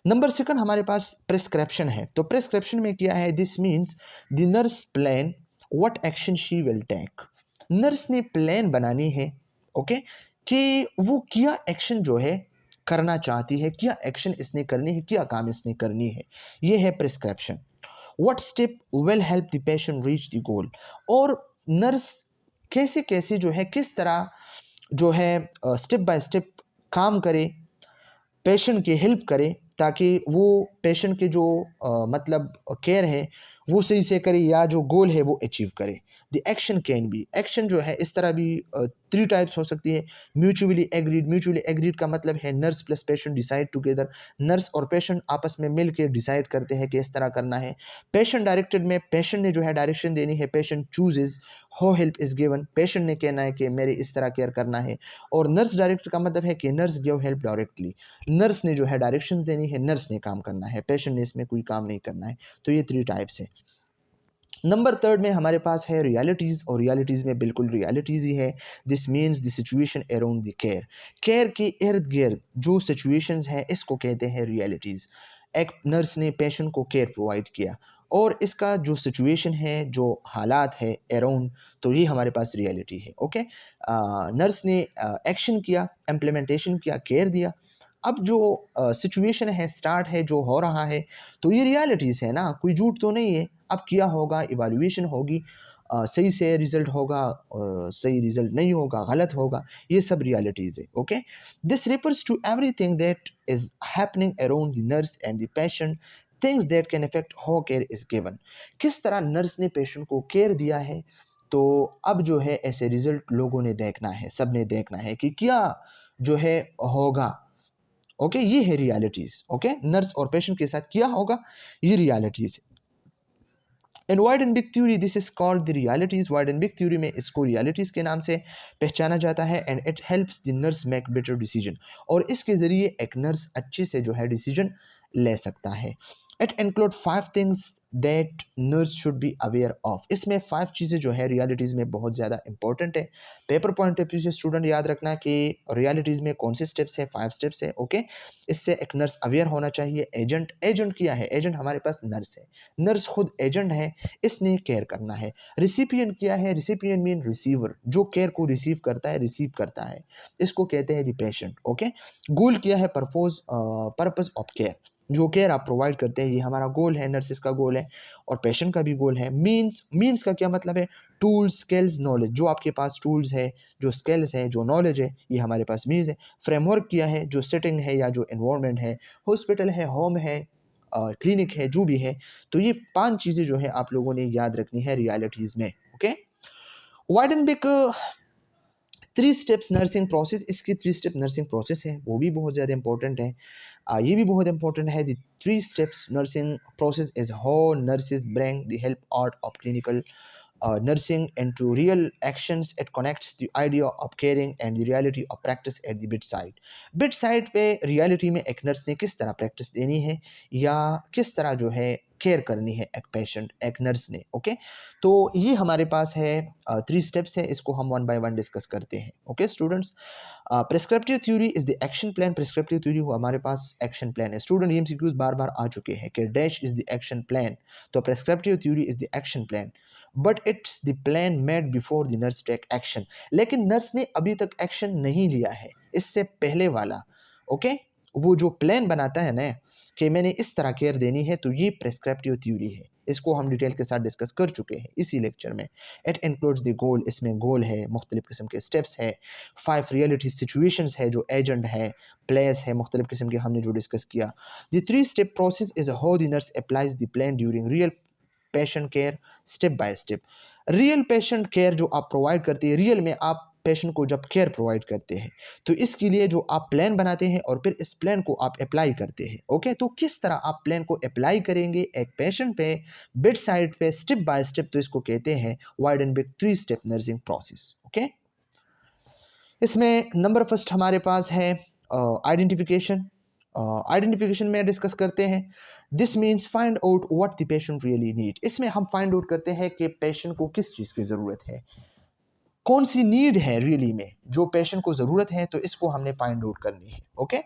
नंबर सेकंड हमारे पास प्रिस्क्रिप्शन है। तो प्रिस्क्रिप्शन में क्या है, this means the nurse plan what action she will take. Nurse ने प्लान बनानी है, ओके, कि वो क्या एक्शन जो है करना चाहती है, क्या एक्शन इसने करनी है, क्या काम इसने करनी है, ये है prescription. What step will help the patient reach the goal, और नर्स कैसे कैसे जो है, किस तरह जो है स्टेप बाय स्टेप काम करे, पेशेंट की हेल्प करे, ताकि वो पेशेंट के जो मतलब केयर है वो सही से करे या जो गोल है वो अचीव करे। The action can be, action जो है इस तरह भी 3 टाइप्स हो सकती है। म्यूचुअली एग्रीड, म्यूचुअली एग्रीड का मतलब है nurse plus patient decide together, nurse और पेशेंट आपस में मिल के डिसाइड करते हैं कि इस तरह करना है। पेशेंट डायरेक्टेड में पेशेंट ने जो है डायरेक्शन देनी है, patient chooses how help is given, patient ने कहना है कि मेरे इस तरह केयर करना है। और नर्स डायरेक्टर का मतलब है कि nurse give help directly, nurse ने जो है डायरेक्शंस देनी है, नर्स ने काम करना है, पेशेंट ने इसमें कोई काम नहीं करना है। तो ये 3 टाइप्स है। नंबर थर्ड में हमारे पास है रियलिटीज़, और रियलिटीज़ में बिल्कुल रियलिटीज़ ही है। This means the situation around the care, care के इर्द गिर्द जो सिचुएशंस है इसको कहते हैं रियलिटीज़। एक नर्स ने पेशेंट को केयर प्रोवाइड किया और इसका जो सिचुएशन है, जो हालात है अराउंड, तो ये हमारे पास रियलिटी है। ओके, नर्स ने एक्शन किया, इम्प्लीमेंटेशन किया, केयर दिया। अब जो सिचुएशन है, स्टार्ट है, जो हो रहा है, तो ये रियलिटीज़ है ना, कोई झूठ तो नहीं है। अब किया होगा, इवैल्यूएशन होगी, सही से रिजल्ट होगा, सही रिजल्ट नहीं होगा, गलत होगा, ये सब रियलिटीज़ है। Okay, this refers to everything that is happening around the nurse and the patient, things that can affect how care is given. किस तरह नर्स ने पेशेंट को केयर दिया है, तो अब जो है ऐसे रिजल्ट लोगों ने देखना है, सब ने देखना है कि क्या जो है होगा। ओके, ये है रियलिटीज। ओके, नर्स और पेशेंट के साथ क्या होगा, ये realities. In wide and big theory this is called the realities. Wide and big theory में इसको रियलिटीज के नाम से पहचाना जाता है। And it helps the nurse make better decision, और इसके जरिए एक नर्स अच्छे से जो है डिसीजन ले सकता है। It include 5 things that nurse should be aware of. इसमें 5 चीज़ें जो है रियलिटीज़ में बहुत ज़्यादा इंपॉर्टेंट है। पेपर पॉइंट ऑफ व्यू से स्टूडेंट याद रखना कि रियलिटीज़ में कौन से स्टेप्स है, 5 स्टेप्स है। ओके, इससे एक नर्स अवेयर होना चाहिए। एजेंट, एजेंट क्या है, एजेंट हमारे पास नर्स है, नर्स खुद एजेंट है, इसने केयर करना है। रिसिपिएंट क्या है, रिसिपिएंट मीन रिसीवर, जो केयर को रिसीव करता है, रिसीव करता है, इसको कहते हैं द पेशेंट। ओके, गोल क्या है, पर्पस ऑफ केयर, जो केयर आप प्रोवाइड करते हैं, ये हमारा गोल है, नर्सिस का गोल है और पेशेंट का भी गोल है। मीन्स, मीन्स का क्या मतलब है, टूल्स, स्किल्स, नॉलेज, जो आपके पास टूल्स है, जो स्किल्स है, जो नॉलेज है, ये हमारे पास मीन्स है। फ्रेमवर्क क्या है, जो सेटिंग है या जो एनवायरनमेंट है, हॉस्पिटल है, होम है, क्लिनिक है, जो भी है। तो ये 5 चीज़ें जो है आप लोगों ने याद रखनी है रियलिटीज़ में। ओके, वाइडनबेक 3 स्टेप्स नर्सिंग प्रोसेस, इसकी 3 स्टेप नर्सिंग प्रोसेस है, वो भी बहुत ज़्यादा इंपॉर्टेंट है। ये भी बहुत इंपॉर्टेंट है। The 3 steps nursing process is how nurses bring the help out of clinical nursing into real actions. It connects the idea of caring and the reality of practice at the bedside. bedside पे reality में एक nurse ने किस तरह practice देनी है या किस तरह जो है केयर करनी है एक पेशेंट, एक नर्स ने। ओके, तो ये हमारे पास है 3 स्टेप्स है, इसको हम 1 by 1 डिस्कस करते हैं। Okay students, prescriptive theory is the action plan. Prescriptive theory हमारे पास एक्शन प्लान है। स्टूडेंट एमसीक्यूज बार बार आ चुके हैं कि dash is the action plan, तो prescriptive theory is the action plan, but it's the plan made before the nurse take action. लेकिन नर्स ने अभी तक एक्शन नहीं लिया है, इससे पहले वाला। ओके, वो जो प्लान बनाता है ना कि मैंने इस तरह केयर देनी है, तो ये प्रिस्क्रिप्टिव थ्योरी है। इसको हम डिटेल के साथ डिस्कस कर चुके हैं इसी लेक्चर में। इट इंक्लूड्स द गोल, इसमें गोल है, मुख्तलिफ किस्म के स्टेप्स है, 5 रियलिटी सिचुएशंस है, जो एजेंट है, प्लेस है, मुख्तलिफ किस्म के हमने जो डिस्कस किया। The 3 step process is how the nurse applies the plan during real patient care, step by step. Real patient care जो आप प्रोवाइड करते हैं, रियल में आप पेशेंट को जब केयर प्रोवाइड करते हैं, तो इसके लिए जो आप प्लान बनाते हैं और फिर इस प्लान को आप अप्लाई करते हैं। ओके, तो किस तरह आप प्लान को अप्लाई करेंगे एक पेशेंट पे, बेड साइड पे, स्टेप बाय स्टेप, तो इसको कहते हैं wide and big 3 step nursing process. Okay, इसमें नंबर फर्स्ट हमारे पास है आइडेंटिफिकेशन। आइडेंटिफिकेशन में डिस्कस करते हैं। This means find out what the patient really need. इसमें हम फाइंड आउट करते हैं कि पेशेंट को किस चीज़ की ज़रूरत है, कौन सी नीड है रियली में जो पेशेंट को ज़रूरत है, तो इसको हमने फाइंड आउट करनी है। Okay,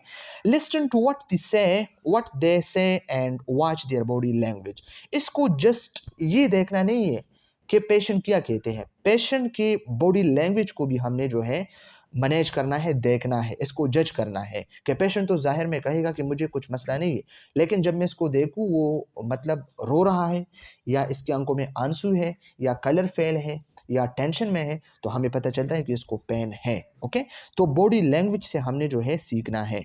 listen to what they say and watch their body language. इसको जस्ट ये देखना नहीं है कि पेशेंट क्या कहते हैं, पेशेंट के बॉडी लैंग्वेज को भी हमने जो है मैनेज करना है, देखना है, इसको जज करना है कि पेशेंट तो जाहिर में कहेगा कि मुझे कुछ मसला नहीं है, लेकिन जब मैं इसको देखूँ वो मतलब रो रहा है, या इसके आंखों में आंसू है, या कलर फेल है, या टेंशन में है तो हमें पता चलता है कि इसको पेन है। ओके, तो बॉडी लैंग्वेज से हमने जो है सीखना है।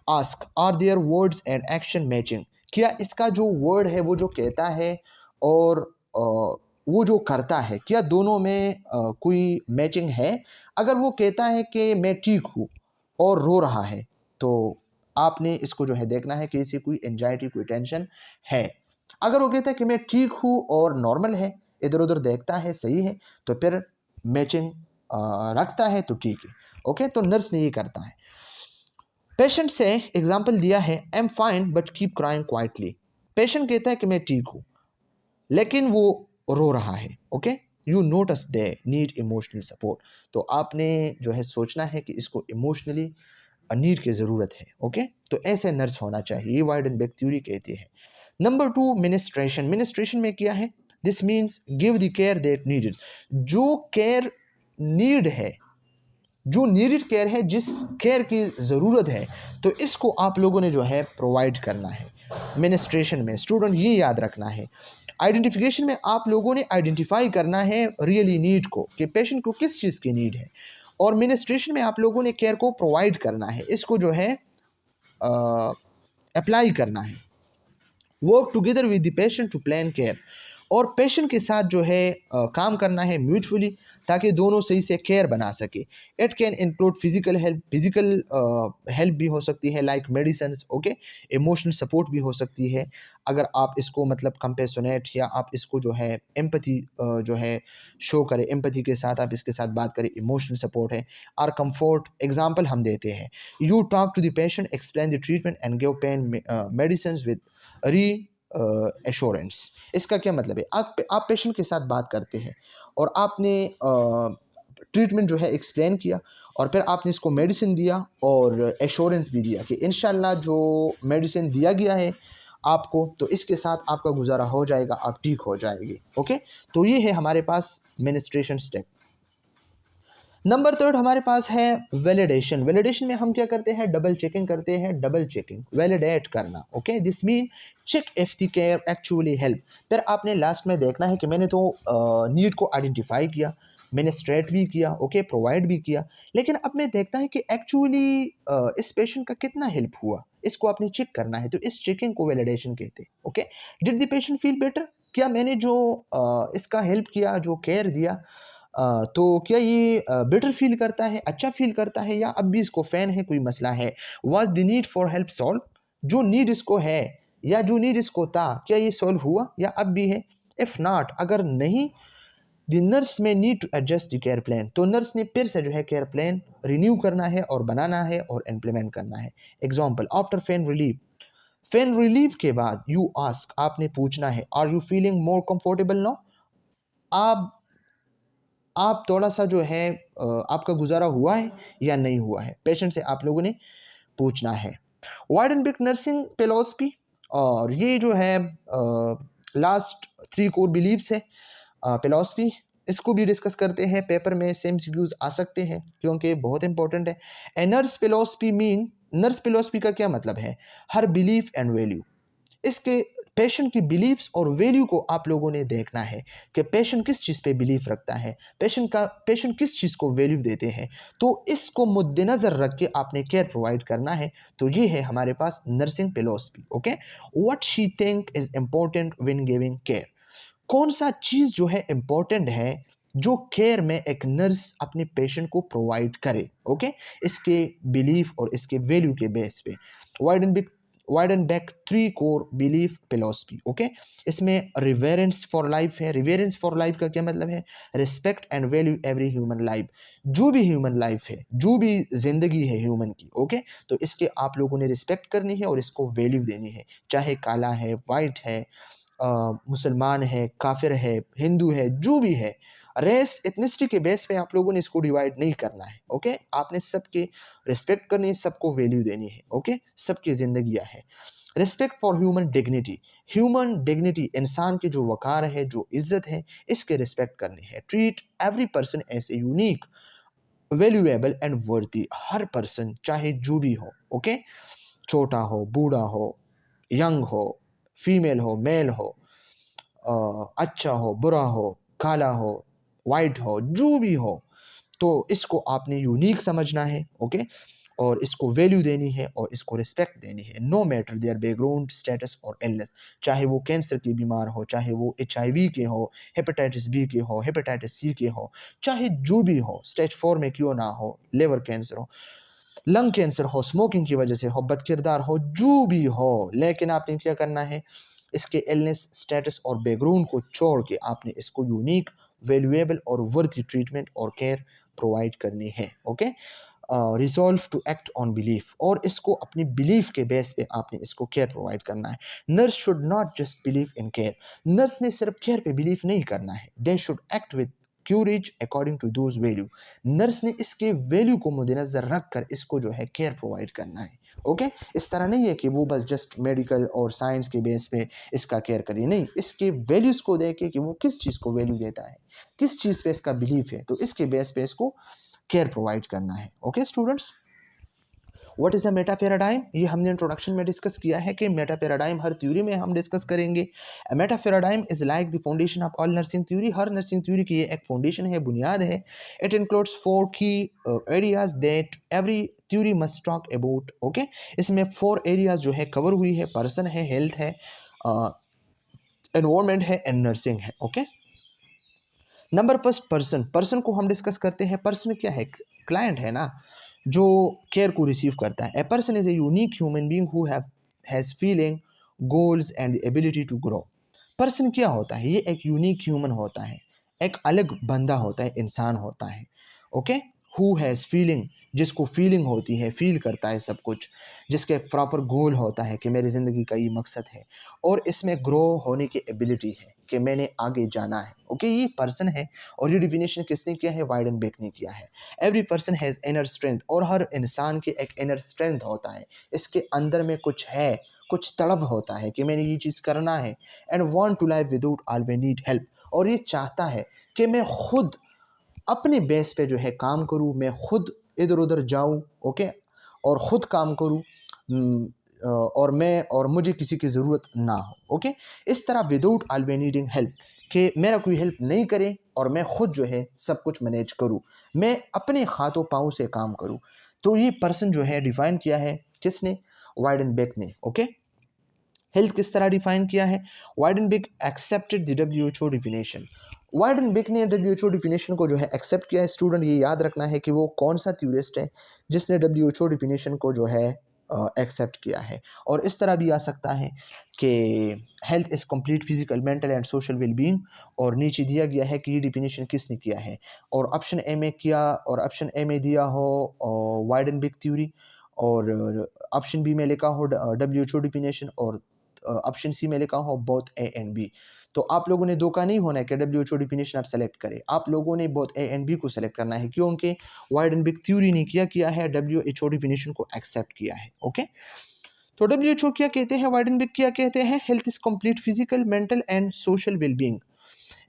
Ask are their words and action matching, क्या इसका जो वर्ड है वो जो कहता है और वो जो करता है, क्या दोनों में कोई मैचिंग है? अगर वो कहता है कि मैं ठीक हूँ और रो रहा है तो आपने इसको जो है देखना है कि इसे कोई एंजाइटी, कोई टेंशन है। अगर वो कहता है कि मैं ठीक हूँ और नॉर्मल है, इधर उधर देखता है, सही है, तो फिर मैचिंग रखता है तो ठीक है। ओके, तो नर्स ने ये करता है। पेशेंट से एग्जाम्पल दिया है, आई am fine but keep crying quietly. Patient कहता है कि मैं ठीक हूँ लेकिन वो रो रहा है। Okay, you notice they need emotional support, तो आपने जो है सोचना है कि इसको इमोशनली नीड की ज़रूरत है। ओके, तो ऐसे नर्स होना चाहिए, ये वाइडेनबर्ग थ्योरी कहती है। नंबर 2, मिनिस्ट्रेशन। मिनिस्ट्रेशन में क्या है? This means give the care that needed, जो केयर नीड है, जो नीडेड केयर है, जिस केयर की ज़रूरत है, तो इसको आप लोगों ने जो है प्रोवाइड करना है। मिनिस्ट्रेशन में स्टूडेंट ये याद रखना है। आइडेंटिफिकेशन में आप लोगों ने आइडेंटिफाई करना है रियली नीड को, कि पेशेंट को किस चीज़ की नीड है, और मिनिस्ट्रेशन में आप लोगों ने केयर को प्रोवाइड करना है, इसको जो है अप्लाई करना है। Work together with the patient to plan care, और पेशेंट के साथ जो है काम करना है म्यूचुअली, ताकि दोनों सही से केयर बना सके। It can include physical help, physical help भी हो सकती है like medicine. Okay, emotional support भी हो सकती है, अगर आप इसको मतलब कंपेशनेट, या आप इसको जो है एम्पैथी जो है शो करें, एम्पैथी के साथ आप इसके साथ बात करें, इमोशनल सपोर्ट है। और कंफर्ट एग्जांपल हम देते हैं, you talk to the patient, explain the treatment and give pain medicine with reassurance. इसका क्या मतलब है? आप पेशेंट के साथ बात करते हैं और आपने ट्रीटमेंट जो है एक्सप्लेन किया, और फिर आपने इसको मेडिसिन दिया और एश्योरेंस भी दिया कि इंशाल्लाह जो मेडिसिन दिया गया है आपको, तो इसके साथ आपका गुजारा हो जाएगा, आप ठीक हो जाएंगे। ओके, तो ये है हमारे पास मिनिस्ट्रेशन स्टेप। नंबर 3 हमारे पास है वैलिडेशन। वैलिडेशन में हम क्या करते हैं? डबल चेकिंग करते हैं। डबल चेकिंग, वैलिडेट करना। Okay, this mean check if the care actually help. फिर आपने लास्ट में देखना है कि मैंने तो नीड को आइडेंटिफाई किया, मैंने स्ट्रेट भी किया, ओके, प्रोवाइड भी किया, लेकिन अब मैं देखता है कि एक्चुअली इस पेशेंट का कितना हेल्प हुआ, इसको आपने चेक करना है, तो इस चेकिंग को वैलिडेशन कहते हैं। Okay, did the patient feel better? क्या मैंने जो इसका हेल्प किया, जो केयर दिया, तो क्या ये बेटर फील करता है, अच्छा फील करता है, या अब भी इसको फ़ैन है, कोई मसला है? Was the need for help solve? जो नीड इसको है या जो नीड इसको था, क्या ये सॉल्व हुआ या अब भी है? इफ़ नॉट, अगर नहीं, the nurse may need to adjust the care plan, तो नर्स ने फिर से जो है केयर प्लान रिन्यू करना है और बनाना है और इम्प्लीमेंट करना है। Example, after pain relief, pain relief के बाद यू आस्क, आपने पूछना है, are you feeling more comfortable now? आप आप थोड़ा-सा जो है आपका गुज़ारा हुआ है या नहीं हुआ है? पेशेंट से आप लोगों ने पूछना है। वाइडेनबर्ग नर्सिंग फिलॉसफी, और ये जो है लास्ट 3 कोर बिलीव्स है फिलॉसफी, इसको भी डिस्कस करते हैं। पेपर में सेम एमसीक्यूज़ आ सकते हैं क्योंकि बहुत इंपॉर्टेंट है। A nurse philosophy mean, nurse philosophy का क्या मतलब है? हर बिलीफ एंड वैल्यू, इसके पेशेंट की बिलीव्स और वैल्यू को आप लोगों ने देखना है कि पेशेंट किस चीज़ पे बिलीव रखता है, पेशेंट किस चीज़ को वैल्यू देते हैं, तो इसको मुद्देनज़र रख के आपने केयर प्रोवाइड करना है। तो ये है हमारे पास nursing philosophy. Okay, what she think is important when giving care, कौन सा चीज़ जो है इम्पोर्टेंट है जो केयर में एक नर्स अपने पेशेंट को प्रोवाइड करे। ओके, इसके बिलीफ और इसके वैल्यू के बेस पे। वाइडेनबर्ग वाइडेनबर्ग 3 कोर बिलीफ फिलॉसफी। ओके, इसमें रिवेरेंस फॉर लाइफ है। रिवेरेंस फॉर लाइफ का क्या मतलब है? Respect and value every human life, जो भी ह्यूमन लाइफ है, जो भी जिंदगी है ह्यूमन की। ओके, तो इसके आप लोगों ने रिस्पेक्ट करनी है और इसको वैल्यू देनी है, चाहे काला है, वाइट है, मुसलमान है, काफिर है, हिंदू है, जो भी है, रेस एथनिसिटी के बेस पे आप लोगों ने इसको डिवाइड नहीं करना है। ओके, आपने सबके रिस्पेक्ट करनी है, सबको वैल्यू देनी है। ओके, सबकी जिंदगियां है। Respect for human dignity, human dignity, इंसान की जो वकार है, जो इज्जत है, इसके रिस्पेक्ट करनी है। Treat every person as a unique, valuable and worthy, हर पर्सन चाहे जो भी हो, ओके, छोटा हो, बूढ़ा हो, यंग हो, फीमेल हो, मेल हो, अच्छा हो, बुरा हो, काला हो, वाइट हो, जो भी हो, तो इसको आपने यूनिक समझना है, ओके, और इसको वैल्यू देनी है और इसको रिस्पेक्ट देनी है, no matter their background status और इलनेस। चाहे वो कैंसर के बीमार हो, चाहे वो HIV के हो, हेपेटाइटिस बी के हो, हेपेटाइटिस सी के हो, चाहे जो भी हो, स्टेज 4 में क्यों ना हो, लिवर कैंसर हो, लंग कैंसर हो, स्मोकिंग की वजह से हो, बदकिरदार हो, जो भी हो, लेकिन आपने क्या करना है, इसके इलनेस स्टेटस और बैकग्राउंड को छोड़ के आपने इसको यूनिक, वैल्यूएबल और वर्थी ट्रीटमेंट और केयर प्रोवाइड करनी है, okay. Resolve to act on belief, और इसको अपनी बिलीफ के बेस पे आपने इसको केयर प्रोवाइड करना है। Nurse should not just believe in care, nurse ने सिर्फ केयर पे बिलीव नहीं करना है, they should act with courage according to those value. Nurse ने इसके वैल्यू को मद्देनजर रख कर इसको जो है केयर प्रोवाइड करना है, ओके। इस तरह नहीं है कि वो बस जस्ट मेडिकल और साइंस के बेस पे इसका केयर करिए, नहीं, इसके वैल्यूज़ को देखे कि वो किस चीज़ को वैल्यू देता है, किस चीज़ पे इसका बिलीफ है, तो इसके बेस पे इसको केयर प्रोवाइड करना है, okay students. What is a Meta paradigm, ये हमने इंट्रोडक्शन में डिस्कस किया है कि मेटा पैराडाइम हर थ्योरी में हम डिस्कस करेंगे। Meta paradigm is like the foundation of all nursing theory, her nursing theory की ये एक फाउंडेशन है, बुनियाद है। इट इंक्लूड्स 4 की areas that every theory must talk about, okay. इसमें 4 एरियाज जो है कवर हुई है, पर्सन है, हेल्थ है, एनवायरमेंट है एंड नर्सिंग है, okay. Number first, person, person को हम डिस्कस करते हैं। पर्सन क्या है, क्लाइंट है ना, जो केयर को रिसीव करता है। A person is a unique human being who has feeling, goals and the ability to grow. Person क्या होता है, ये एक यूनिक ह्यूमन होता है, एक अलग बंदा होता है, इंसान होता है, ओके। हु हैज़ फीलिंग, जिसको फीलिंग होती है, फील करता है सब कुछ, जिसके प्रॉपर गोल होता है कि मेरी ज़िंदगी का ये मकसद है, और इसमें ग्रो होने की एबिलिटी है कि मैंने आगे जाना है, ओके। ये पर्सन है, और ये डिफिनेशन किसने किया है, वाइडेनबेक ने किया है। Every person has inner strength, और हर इंसान के एक इनर स्ट्रेंथ होता है, इसके अंदर में कुछ है, कुछ तलब होता है कि मैंने ये चीज़ करना है, and want to live without always need help, और ये चाहता है कि मैं खुद अपने बेस पे जो है काम करूँ, मैं खुद इधर उधर जाऊँ, ओके, और ख़ुद काम करूँ, और मुझे किसी की ज़रूरत ना हो, ओके। इस तरह विदाउट ऑलवेज नीडिंग हेल्प, कि मेरा कोई हेल्प नहीं करे और मैं खुद जो है सब कुछ मैनेज करूँ, मैं अपने हाथों पाँव से काम करूँ। तो ये पर्सन जो है डिफ़ाइन किया है किसने, वाइडेनबेक ने, ओके। हेल्थ किस तरह डिफाइन किया है, वाइडेनबेक एक्सेप्टेड द WHO डिफिनेशन। वाइडेनबेक ने WHO डिफिनेशन को जो है एक्सेप्ट किया है। स्टूडेंट ये याद रखना है कि वो कौन सा थ्योरिस्ट है जिसने WHO डिफिनेशन को जो है एक्सेप्ट किया है। और इस तरह भी आ सकता है कि health is complete physical, mental and social wellbeing, और नीचे दिया गया है कि ये डिफिनेशन किसने किया है, और ऑप्शन ए में किया, और ऑप्शन ए में दिया हो वाइडेनबेक थ्योरी, और ऑप्शन बी में लिखा हो WHO डिफिनेशन, और ऑप्शन सी में लिखा हो बोथ ए एंड बी। तो आप लोगों ने धोखा नहीं होना है कि WHO डिफिनेशन आप सेलेक्ट करें, आप लोगों ने बोथ ए एंड बी को सेलेक्ट करना है, क्योंकि वाइडेनबेक थ्योरी ने क्या किया है, WHO डिफिनेशन को एक्सेप्ट किया है, ओके। तो WHO क्या कहते हैं, वाइडेनबेक क्या कहते हैं, health is complete physical, mental and social wellbeing.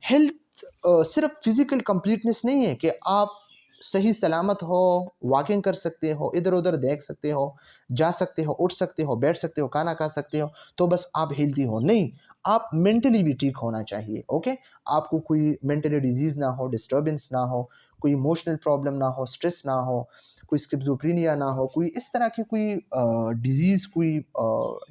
Health सिर्फ फिजिकल कंप्लीटनेस नहीं है कि आप सही सलामत हो, वॉकिंग कर सकते हो, इधर उधर देख सकते हो, जा सकते हो, उठ सकते हो, बैठ सकते हो, खाना खा सकते हो, तो बस आप हेल्दी हो, नहीं, आप मेंटली भी ठीक होना चाहिए, ओके। आपको कोई मेंटली डिजीज़ ना हो, डिस्टर्बेंस ना हो, कोई इमोशनल प्रॉब्लम ना हो, स्ट्रेस ना हो, कोई स्किज़ोफ्रेनिया ना हो, कोई इस तरह की कोई डिजीज़, कोई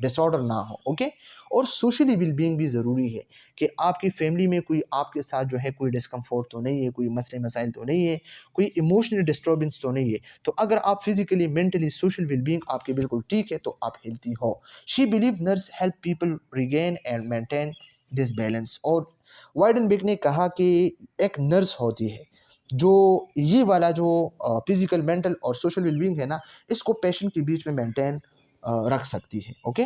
डिसऑर्डर ना हो, ओके। और सोशली वेलबींग भी ज़रूरी है कि आपकी फैमिली में कोई आपके साथ जो है कोई डिस्कम्फर्ट तो नहीं है, कोई मसले मसाइल तो नहीं है, कोई इमोशनल डिस्टर्बेंस तो नहीं है। तो अगर आप फिजिकली, मेंटली, सोशल वेलबींग आपके बिल्कुल ठीक है, तो आप हेल्थी हो। She believe nurse help people regain and maintain this balance. और वाइडेनबेक ने कहा कि एक नर्स होती है जो ये वाला जो फिजिकल, मेंटल और सोशल वेलबींग है ना, इसको पेशेंट के बीच में मेंटेन रख सकती है, ओके।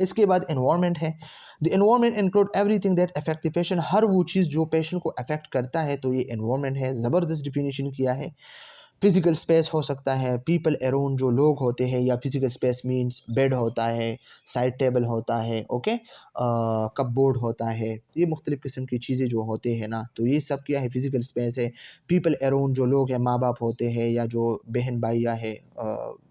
इसके बाद एनवायरनमेंट है। The environment include everything that affect the patient, हर वो चीज़ जो पेशेंट को अफेक्ट करता है, तो ये एनवायरनमेंट है। ज़बरदस्त डिफिनीशन किया है। फिजिकल स्पेस हो सकता है, पीपल अराउंड जो लोग होते हैं, या फिजिकल स्पेस मींस बेड होता है, साइड टेबल होता है, ओके, कपबोर्ड होता है, ये मुख्तलिफ़ किस्म की चीज़ें जो होते हैं ना, तो ये सब क्या है, फिजिकल स्पेस है। पीपल अराउंड जो लोग हैं, माँ बाप होते हैं, या जो बहन भाई या है,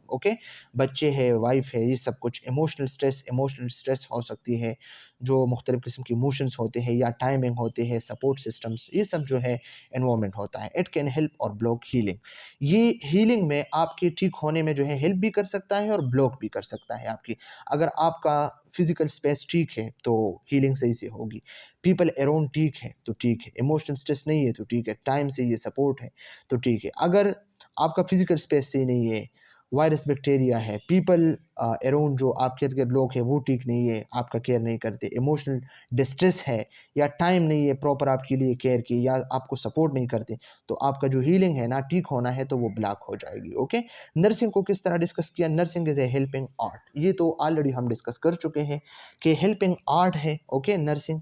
ओके। बच्चे हैं, वाइफ है, ये सब कुछ। इमोशनल स्ट्रेस हो सकती है, जो मुख्तलिफ़ किस्म के इमोशंस होते हैं या टाइमिंग होते हैं, सपोर्ट सिस्टम्स, ये सब जो है एनवायरनमेंट होता है। इट कैन हेल्प और ब्लॉक हीलिंग। ये हीलिंग में आपके ठीक होने में जो है हेल्प भी कर सकता है और ब्लॉक भी कर सकता है आपकी। अगर आपका फिजिकल स्पेस ठीक है तो हीलिंग सही से होगी। पीपल अराउंड ठीक है तो ठीक है। इमोशनल स्ट्रेस नहीं है तो ठीक है। टाइम से ये सपोर्ट है तो ठीक है। अगर आपका फिजिकल स्पेस सही नहीं है, वायरस बैक्टीरिया है, पीपल अराउंड जो आपके इर्द गिर्द लोग हैं वो ठीक नहीं है, आपका केयर नहीं करते, इमोशनल डिस्ट्रेस है, या टाइम नहीं है प्रॉपर आपके लिए केयर की, या आपको सपोर्ट नहीं करते, तो आपका जो हीलिंग है ना, ठीक होना है तो वो ब्लॉक हो जाएगी। ओके। नर्सिंग को किस तरह डिस्कस किया? Nursing is a helping art. ये तो ऑलरेडी हम डिस्कस कर चुके हैं कि हेल्पिंग आर्ट है। Okay. Nursing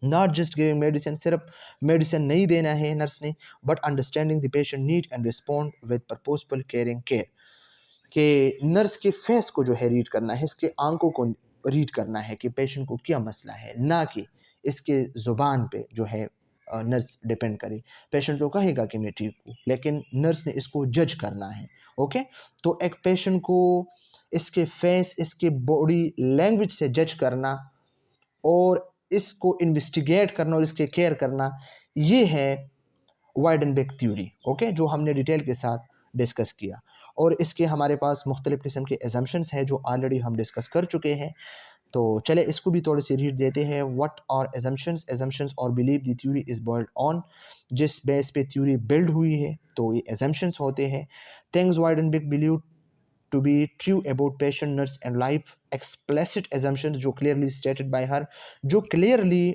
not just giving medicine, सिर्फ मेडिसिन नहीं देना है नर्स ने, but understanding the patient need and respond with purposeful caring care. कि नर्स के फेस को जो है रीड करना है, इसके आंखों को रीड करना है कि पेशेंट को क्या मसला है, ना कि इसके ज़ुबान पे जो है नर्स डिपेंड करे। पेशेंट तो कहेगा कि मैं ठीक हूँ, लेकिन नर्स ने इसको जज करना है। ओके। तो एक पेशेंट को इसके फेस, इसके बॉडी लैंग्वेज से जज करना और इसको इन्वेस्टिगेट करना और इसके केयर करना, ये है वाइडेनबेक थ्योरी। ओके। जो हमने डिटेल के साथ डिस्कस किया, और इसके हमारे पास मुख्तलिफ़ किस्म के एजम्पशंस हैं जो ऑलरेडी हम डिस्कस कर चुके हैं। तो चले इसको भी थोड़ी सी रीड देते हैं। What are assumptions? एजम्पशंस और believe the theory is build on. जिस बेस पे थ्योरी बिल्ड हुई है तो ये एजम्पशंस होते हैं। Things Wiedenbach believe to be true about patient, nurse and life, explicit assumptions जो clearly stated by her, जो clearly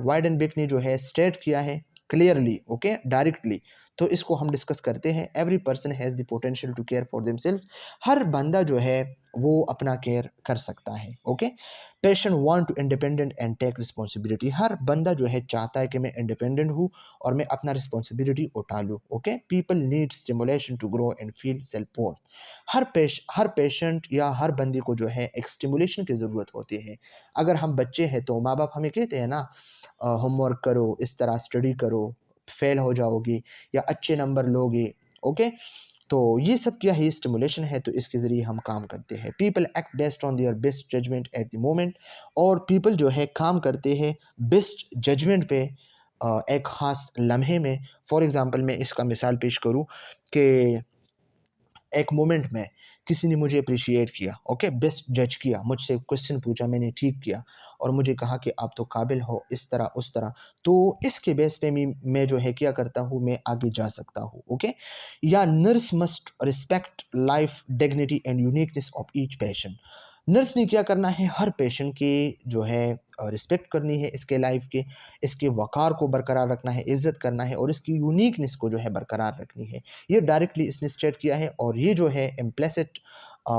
वाइडेनबेक ने जो है स्टेट किया है क्लियरली, ओके, डायरेक्टली। तो इसको हम डिस्कस करते हैं। Every person has the potential to care for themself. हर बंदा जो है वो अपना केयर कर सकता है। Okay. Patient want to independent and take responsibility. हर बंदा जो है चाहता है कि मैं इंडिपेंडेंट हूँ और मैं अपना रिस्पॉन्सिबिलिटी उठा लूँ। Okay. People need stimulation to grow and feel self worth. हर पेशेंट या हर बंदे को जो है एक स्टिमुलेशन की ज़रूरत होती है। अगर हम बच्चे हैं तो माँ बाप हमें कहते हैं ना, होमवर्क करो, इस तरह स्टडी करो, फेल हो जाओगे या अच्छे नंबर लोगे। ओके। तो ये सब क्या है? स्टिमुलेशन है, तो इसके ज़रिए हम काम करते हैं। People act based on their best judgment at the moment. और पीपल जो है काम करते हैं बेस्ट जजमेंट पे एक ख़ास लम्हे में। फॉर एग्ज़ाम्पल मैं इसका मिसाल पेश करूँ कि एक मोमेंट में किसी ने मुझे अप्रिशिएट किया, ओके, बेस्ट जज किया, मुझसे क्वेश्चन पूछा, मैंने ठीक किया और मुझे कहा कि आप तो काबिल हो, इस तरह उस तरह। तो इसके बेस पे मैं जो है क्या करता हूँ, मैं आगे जा सकता हूँ। ओके। या nurse must respect life dignity and uniqueness of each patient. Nurse ने क्या करना है? हर पेशेंट की जो है रिस्पेक्ट करनी है, इसके लाइफ के, इसके वक़ार को बरकरार रखना है, इज़्ज़त करना है और इसकी यूनिकनेस को जो है बरकरार रखनी है। ये डायरेक्टली इसने स्टेट किया है, और ये जो है implicit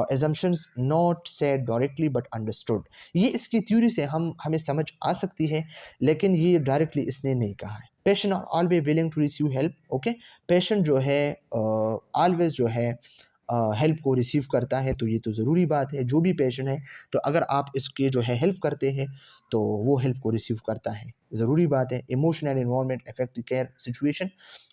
assumptions not said directly but understood. ये इसकी थ्योरी से हमें समझ आ सकती है, लेकिन ये डायरेक्टली इसने नहीं कहा है। Patient are always willing to receive help. Okay. Patient जो है ऑलवेज जो है हेल्प को रिसीव करता है, तो ये तो ज़रूरी बात है। जो भी पेशेंट है, तो अगर आप इसके जो है हेल्प करते हैं तो वो हेल्प को रिसीव करता है, ज़रूरी बात है। Emotional environment affect care situation.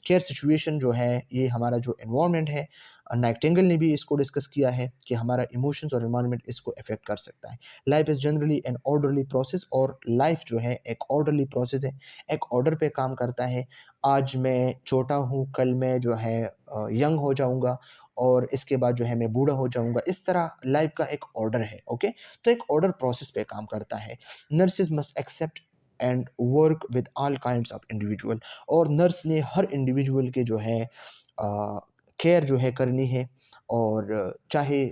Care situation जो है, ये हमारा जो इन्वायरमेंट है, नाइटिंगेल ने भी इसको डिस्कस किया है कि हमारा इमोशंस और इन्वायरमेंट इसको अफेक्ट कर सकता है। Life is generally an orderly process. और लाइफ जो है एक ऑर्डरली प्रोसेस है, एक ऑर्डर पे काम करता है। आज मैं छोटा हूँ, कल मैं जो है यंग हो जाऊँगा और इसके बाद जो है मैं बूढ़ा हो जाऊँगा। इस तरह लाइफ का एक ऑर्डर है। ओके। तो एक ऑर्डर प्रोसेस पे काम करता है। Nurses must accept and work with all kinds of individual. और नर्स ने हर इंडिविजुअल के जो है केयर जो है करनी है, और चाहे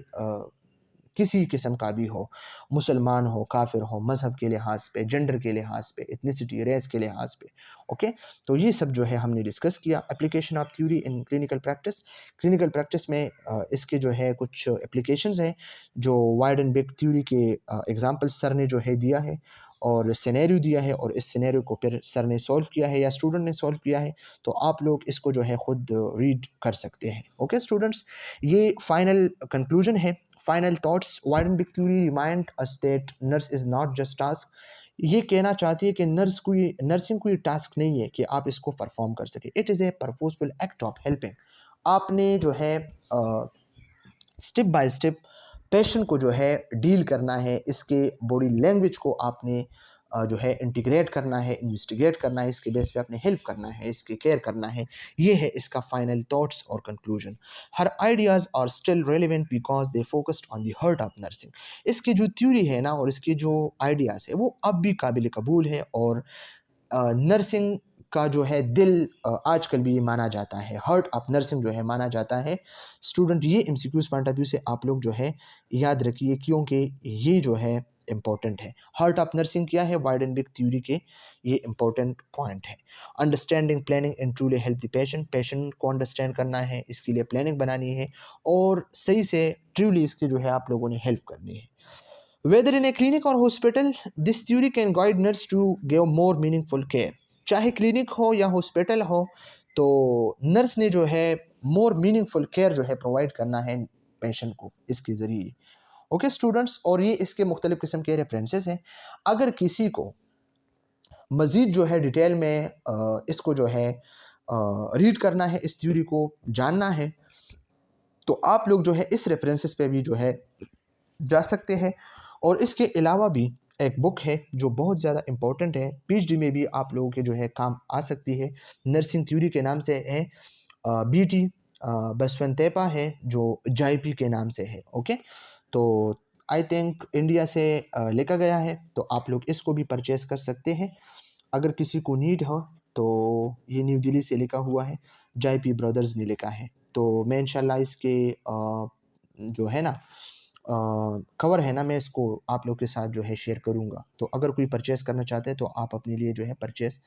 किसी किस्म का भी हो, मुसलमान हो, काफिर हो, मज़हब के लिहाज पे, जेंडर के लिहाज पे, एथनिसिटी, रेस के लिहाज पे। ओके। तो ये सब जो है हमने डिस्कस किया। Application of theory in clinical practice. Clinical practice में इसके जो है कुछ एप्लीकेशंस हैं जो वाइडेनबेक थ्योरी के एग्जांपल सर ने जो है दिया है और सिनेरियो दिया है, और इस सिनेरियो को फिर सर ने सॉल्व किया है या स्टूडेंट ने सॉल्व किया है। तो आप लोग इसको जो है खुद रीड कर सकते हैं। ओके स्टूडेंट्स, ये फाइनल कंक्लूजन है। Final thoughts. Wiedenbach theory remind us that nurse is not just task. ये कहना चाहती है कि नर्सिंग कोई टास्क नहीं है कि आप इसको परफॉर्म कर सके। It is a purposeful act of helping. आपने जो है स्टेप बाय स्टेप पेशेंट को जो है डील करना है, इसके बॉडी लैंग्वेज को आपने जो है इंटीग्रेट करना है, इन्वेस्टिगेट करना है, इसके बेस पे आपने हेल्प करना है, इसकी केयर करना है। ये है इसका फाइनल थॉट्स और conclusion. Her ideas are still relevant because they focused on the heart of nursing. इसकी जो थ्योरी है ना और इसकी जो आइडियाज़ है वो अब भी काबिल कबूल है और नर्सिंग का जो है दिल आजकल भी ये माना जाता है, हार्ट ऑफ नर्सिंग जो है माना जाता है। स्टूडेंट ये एमसीक्यूज़ पॉइंट ऑफ व्यू से आप लोग जो है याद रखिए, क्योंकि ये जो है इम्पोर्टेंट है। हार्ट ऑफ नर्सिंग क्या है? वाइडेनबर्ग थ्योरी के ये इम्पोर्टेंट पॉइंट है। Understanding planning and truly help the patient. Patient को अंडरस्टैंड करना है, इसके लिए प्लानिंग बनानी है और सही से ट्रूली इसकी जो है आप लोगों ने हेल्प करनी है। Whether in a clinic or hospital, this theory can guide nurse to give more meaningful care. चाहे क्लिनिक हो या हॉस्पिटल हो, तो नर्स ने जो है मोर मीनिंगफुल केयर जो है प्रोवाइड करना है पेशेंट को इसके ज़रिए। ओके स्टूडेंट्स, और ये इसके मुख्तलिफ़ किस्म के रेफरेंसेस हैं। अगर किसी को मज़ीद जो है डिटेल में इसको जो है रीड करना है, इस थ्योरी को जानना है, तो आप लोग जो है इस रेफरेंसेस पे भी जो है जा सकते हैं। और इसके अलावा भी एक बुक है जो बहुत ज़्यादा इम्पोर्टेंट है, पीएचडी में भी आप लोगों के जो है काम आ सकती है। नर्सिंग थ्योरी के नाम से है, बीटी बसवंतेपा है जो जाईपी के नाम से है। ओके, तो आई थिंक इंडिया से लेकर गया है, तो आप लोग इसको भी परचेस कर सकते हैं अगर किसी को नीड हो। तो ये न्यू दिल्ली से लिखा हुआ है, जाईपी ब्रदर्स ने लिखा है। तो मैं इंशाल्लाह इसके जो है ना कवर है ना, मैं इसको आप लोग के साथ जो है शेयर करूँगा। तो अगर कोई परचेस करना चाहते हैं तो आप अपने लिए जो है परचेस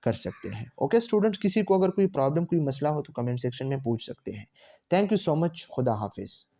कर सकते हैं। ओके स्टूडेंट्स, किसी को अगर कोई प्रॉब्लम कोई मसला हो तो कमेंट सेक्शन में पूछ सकते हैं। Thank you so much. खुदा हाफिज़।